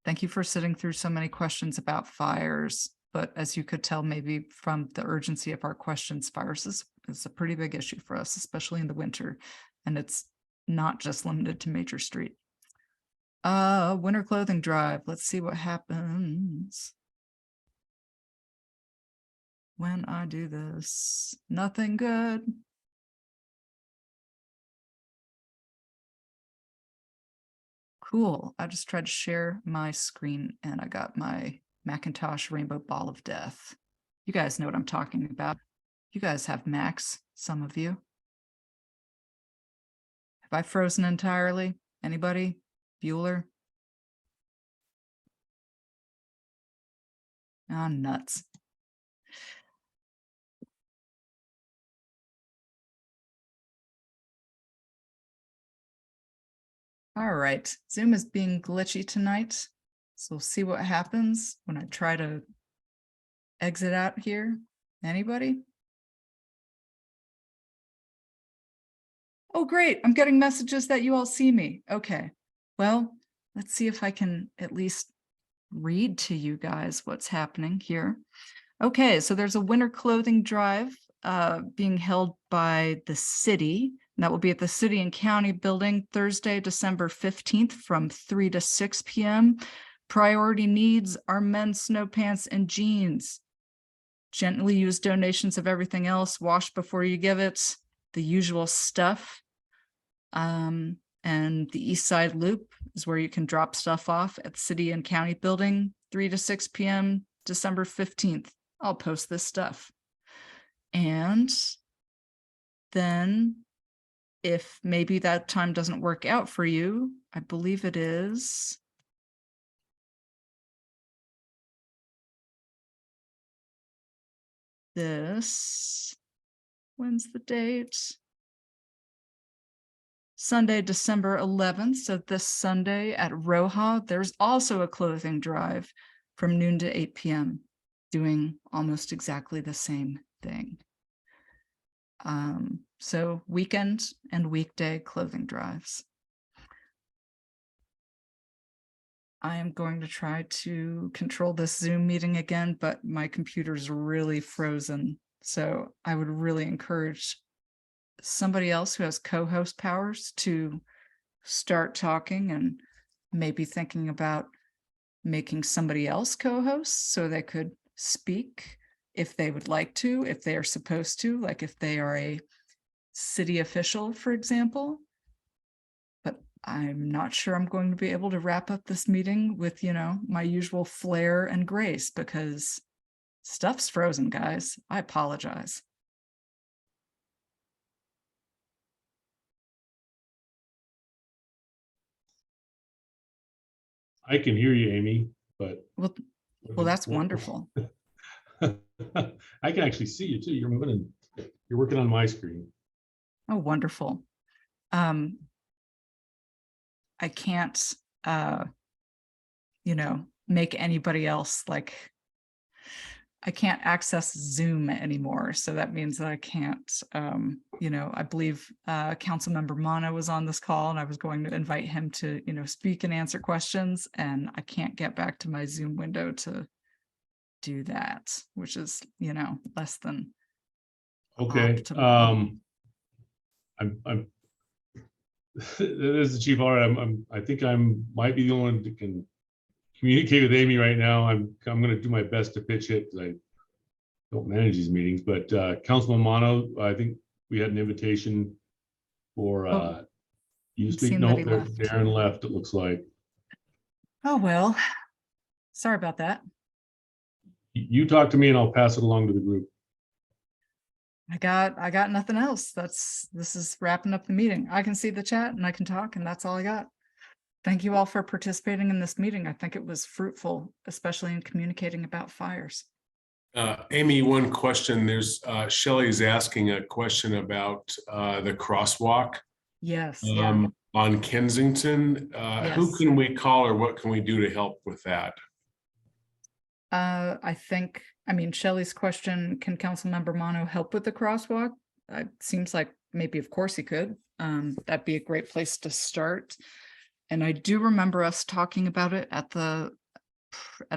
Thank you for sitting through so many questions about fires. But as you could tell, maybe from the urgency of our questions, fires is a pretty big issue for us, especially in the winter. And it's not just limited to Major Street. Winter clothing drive. Let's see what happens when I do this. Nothing good. Cool. I just tried to share my screen and I got my Macintosh Rainbow Ball of Death. You guys know what I'm talking about. You guys have Macs, some of you. Have I frozen entirely? Anybody? Bueller? Oh, nuts. All right, Zoom is being glitchy tonight. So we'll see what happens when I try to exit out here. Anybody? Oh, great. I'm getting messages that you all see me. Okay. Well, let's see if I can at least read to you guys what's happening here. Okay, so there's a winter clothing drive being held by the city. And that will be at the City and County Building Thursday, December 15th from 3 to 6 p.m. Priority needs are men's snow pants and jeans. Gently used donations of everything else. Wash before you give it. The usual stuff. And the East Side Loop is where you can drop stuff off at City and County Building, 3 to 6 p.m. December 15th. I'll post this stuff. And then if maybe that time doesn't work out for you, I believe it is this. When's the date? Sunday, December 11th. So this Sunday at Roja, there's also a clothing drive from noon to 8 p.m. doing almost exactly the same thing. So weekend and weekday clothing drives. I am going to try to control this Zoom meeting again, but my computer's really frozen. So I would really encourage somebody else who has co-host powers to start talking and maybe thinking about making somebody else co-host so they could speak if they would like to, if they are supposed to, like if they are a city official, for example. But I'm not sure I'm going to be able to wrap up this meeting with, you know, my usual flair and grace because stuff's frozen, guys. I apologize. I can hear you, Amy, but. Well, that's wonderful. I can actually see you too. You're moving and you're working on my screen. Oh, wonderful. I can't, you know, make anybody else like, I can't access Zoom anymore. So that means that I can't, you know, I believe Councilmember Mana was on this call and I was going to invite him to, you know, speak and answer questions. And I can't get back to my Zoom window to do that, which is, you know, less than Okay, optimal. I'm this is the chief already. I think might be the one that can communicate with Amy right now. I'm gonna do my best to pitch it because I don't manage these meetings, but Councilman Mono, I think we had an invitation for you to speak. Seen No, that he left. Darren left, it looks like. Oh, well, sorry about that. You talk to me and I'll pass it along to the group. I got nothing else. This is wrapping up the meeting. I can see the chat and I can talk, and that's all I got. Thank you all for participating in this meeting. I think it was fruitful, especially in communicating about fires. Amy, one question. There's Shelley's asking a question about the crosswalk Yes, yeah. on Kensington. Who Yes. can we call or what can we do to help with that? I mean, Shelley's question, can Councilmember Mono help with the crosswalk? Seems like maybe, of course he could. That'd be a great place to start. And I do remember us talking about it at a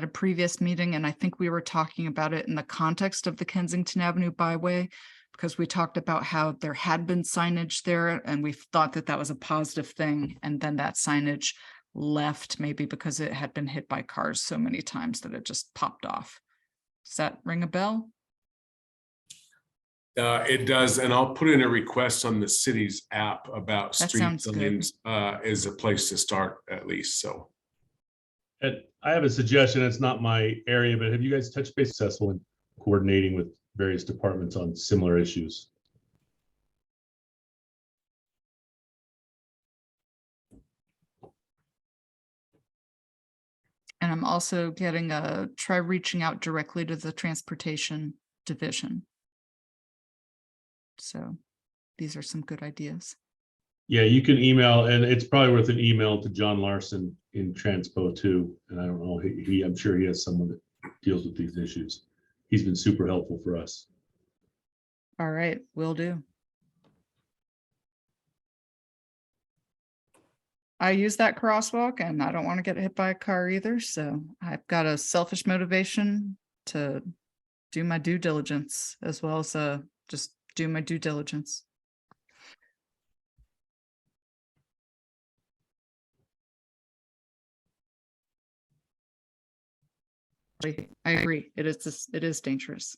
previous meeting, and I think we were talking about it in the context of the Kensington Avenue byway, because we talked about how there had been signage there and we thought that that was a positive thing. And then that signage left, maybe because it had been hit by cars so many times that it just popped off. Does that ring a bell? It does, and I'll put in a request on the city's app about That street sounds good. signs as a place to start at least, so. And I have a suggestion. It's not my area, but have you guys touched base successful in coordinating with various departments on similar issues? And I'm also getting try reaching out directly to the transportation division. So these are some good ideas. Yeah, you can email, and it's probably worth an email to John Larson in Transpo too. And I don't know, I'm sure he has someone that deals with these issues. He's been super helpful for us. All right, will do. I use that crosswalk and I don't want to get hit by a car either. So I've got a selfish motivation to do my due diligence as well as just do my due diligence. I agree. It is dangerous.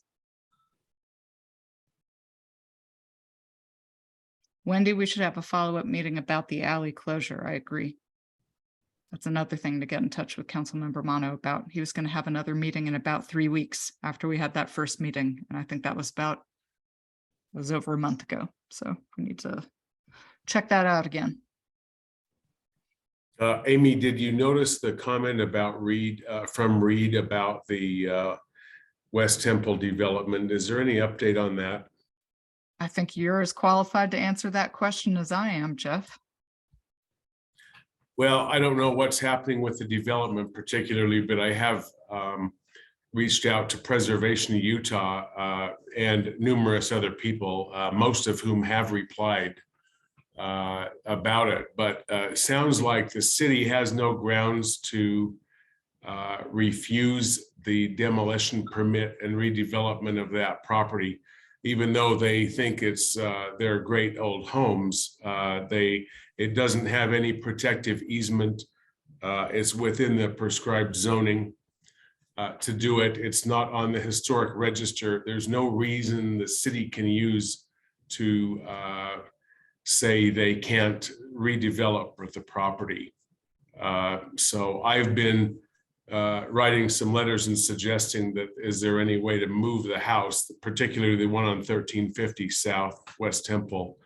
Wendy, we should have a follow-up meeting about the alley closure. I agree. That's another thing to get in touch with Councilmember Mono about. He was going to have another meeting in about 3 weeks after we had that first meeting. And I think that was over a month ago. So we need to check that out again. Amy, did you notice the comment about Reed about the West Temple development? Is there any update on that? I think you're as qualified to answer that question as I am, Jeff. Well, I don't know what's happening with the development particularly, but I have reached out to Preservation Utah and numerous other people, most of whom have replied about it. But it sounds like the city has no grounds to refuse the demolition permit and redevelopment of that property. Even though they think they're great old homes, it doesn't have any protective easement. It's within the prescribed zoning to do it. It's not on the historic register. There's no reason the city can use to say they can't redevelop the property. So I've been writing some letters and suggesting that is there any way to move the house, particularly the one on 1350 South West Temple,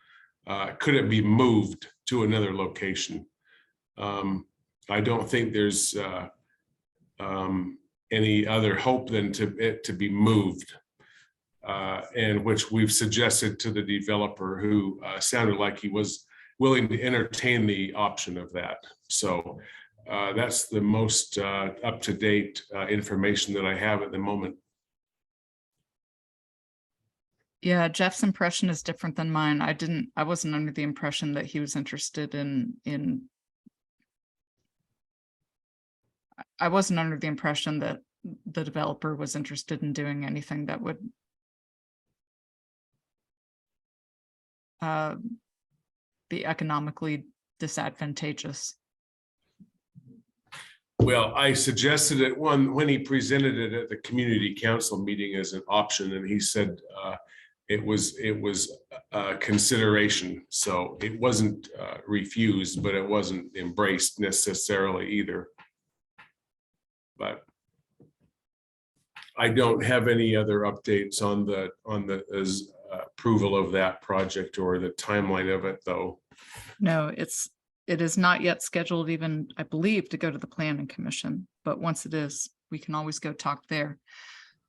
could it be moved to another location? I don't think there's any other hope than it to be moved, and which we've suggested to the developer, who sounded like he was willing to entertain the option of that. So that's the most up-to-date information that I have at the moment. Yeah, Jeff's impression is different than mine. I wasn't under the impression that he was interested I wasn't under the impression that the developer was interested in doing anything that would be economically disadvantageous. Well, I suggested it when he presented it at the community council meeting as an option, and he said it was consideration. So it wasn't refused, but it wasn't embraced necessarily either. But I don't have any other updates on the approval of that project or the timeline of it, though. No, it is not yet scheduled even, I believe, to go to the planning commission, but once it is, we can always go talk there.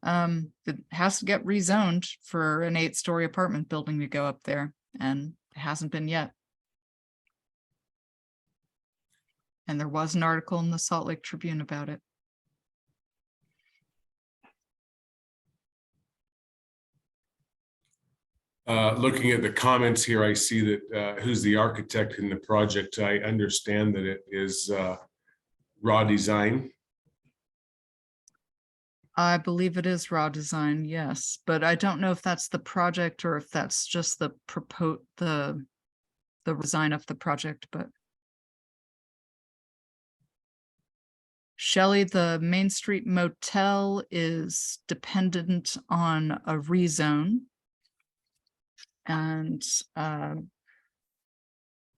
It has to get rezoned for an 8-story apartment building to go up there, and it hasn't been yet. And there was an article in the Salt Lake Tribune about it. Looking at the comments here, I see that who's the architect in the project. I understand that it is Raw Design. I believe it is Raw Design, yes, but I don't know if that's the project or if that's just the design of the project, but Shelley, the Main Street Motel is dependent on a rezone. And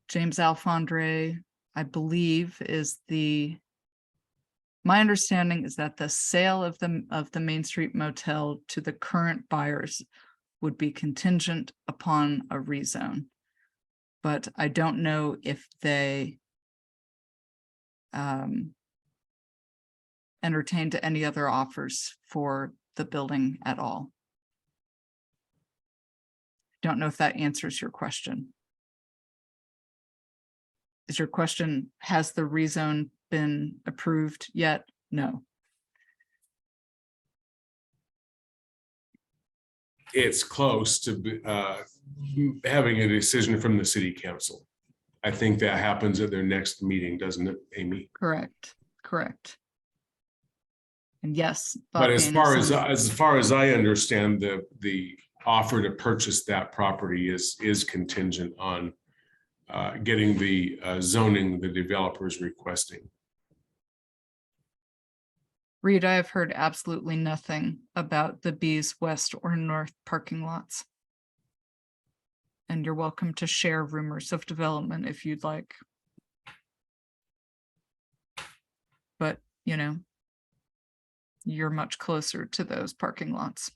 James Alfondre, I believe, is my understanding is that the sale of the Main Street Motel to the current buyers would be contingent upon a rezone. But I don't know if they entertained any other offers for the building at all. Don't know if that answers your question. Is your question, has the rezone been approved yet? No. It's close to having a decision from the city council. I think that happens at their next meeting, doesn't it, Amy? Correct. And yes. But as Danielson, far as I understand, the offer to purchase that property is contingent on getting the zoning the developer is requesting. Reed, I have heard absolutely nothing about the B's west or north parking lots. And you're welcome to share rumors of development if you'd like. But, you're much closer to those parking lots.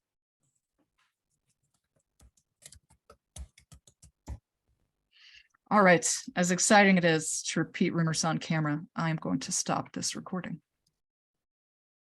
All right, as exciting it is to repeat rumors on camera, I am going to stop this recording.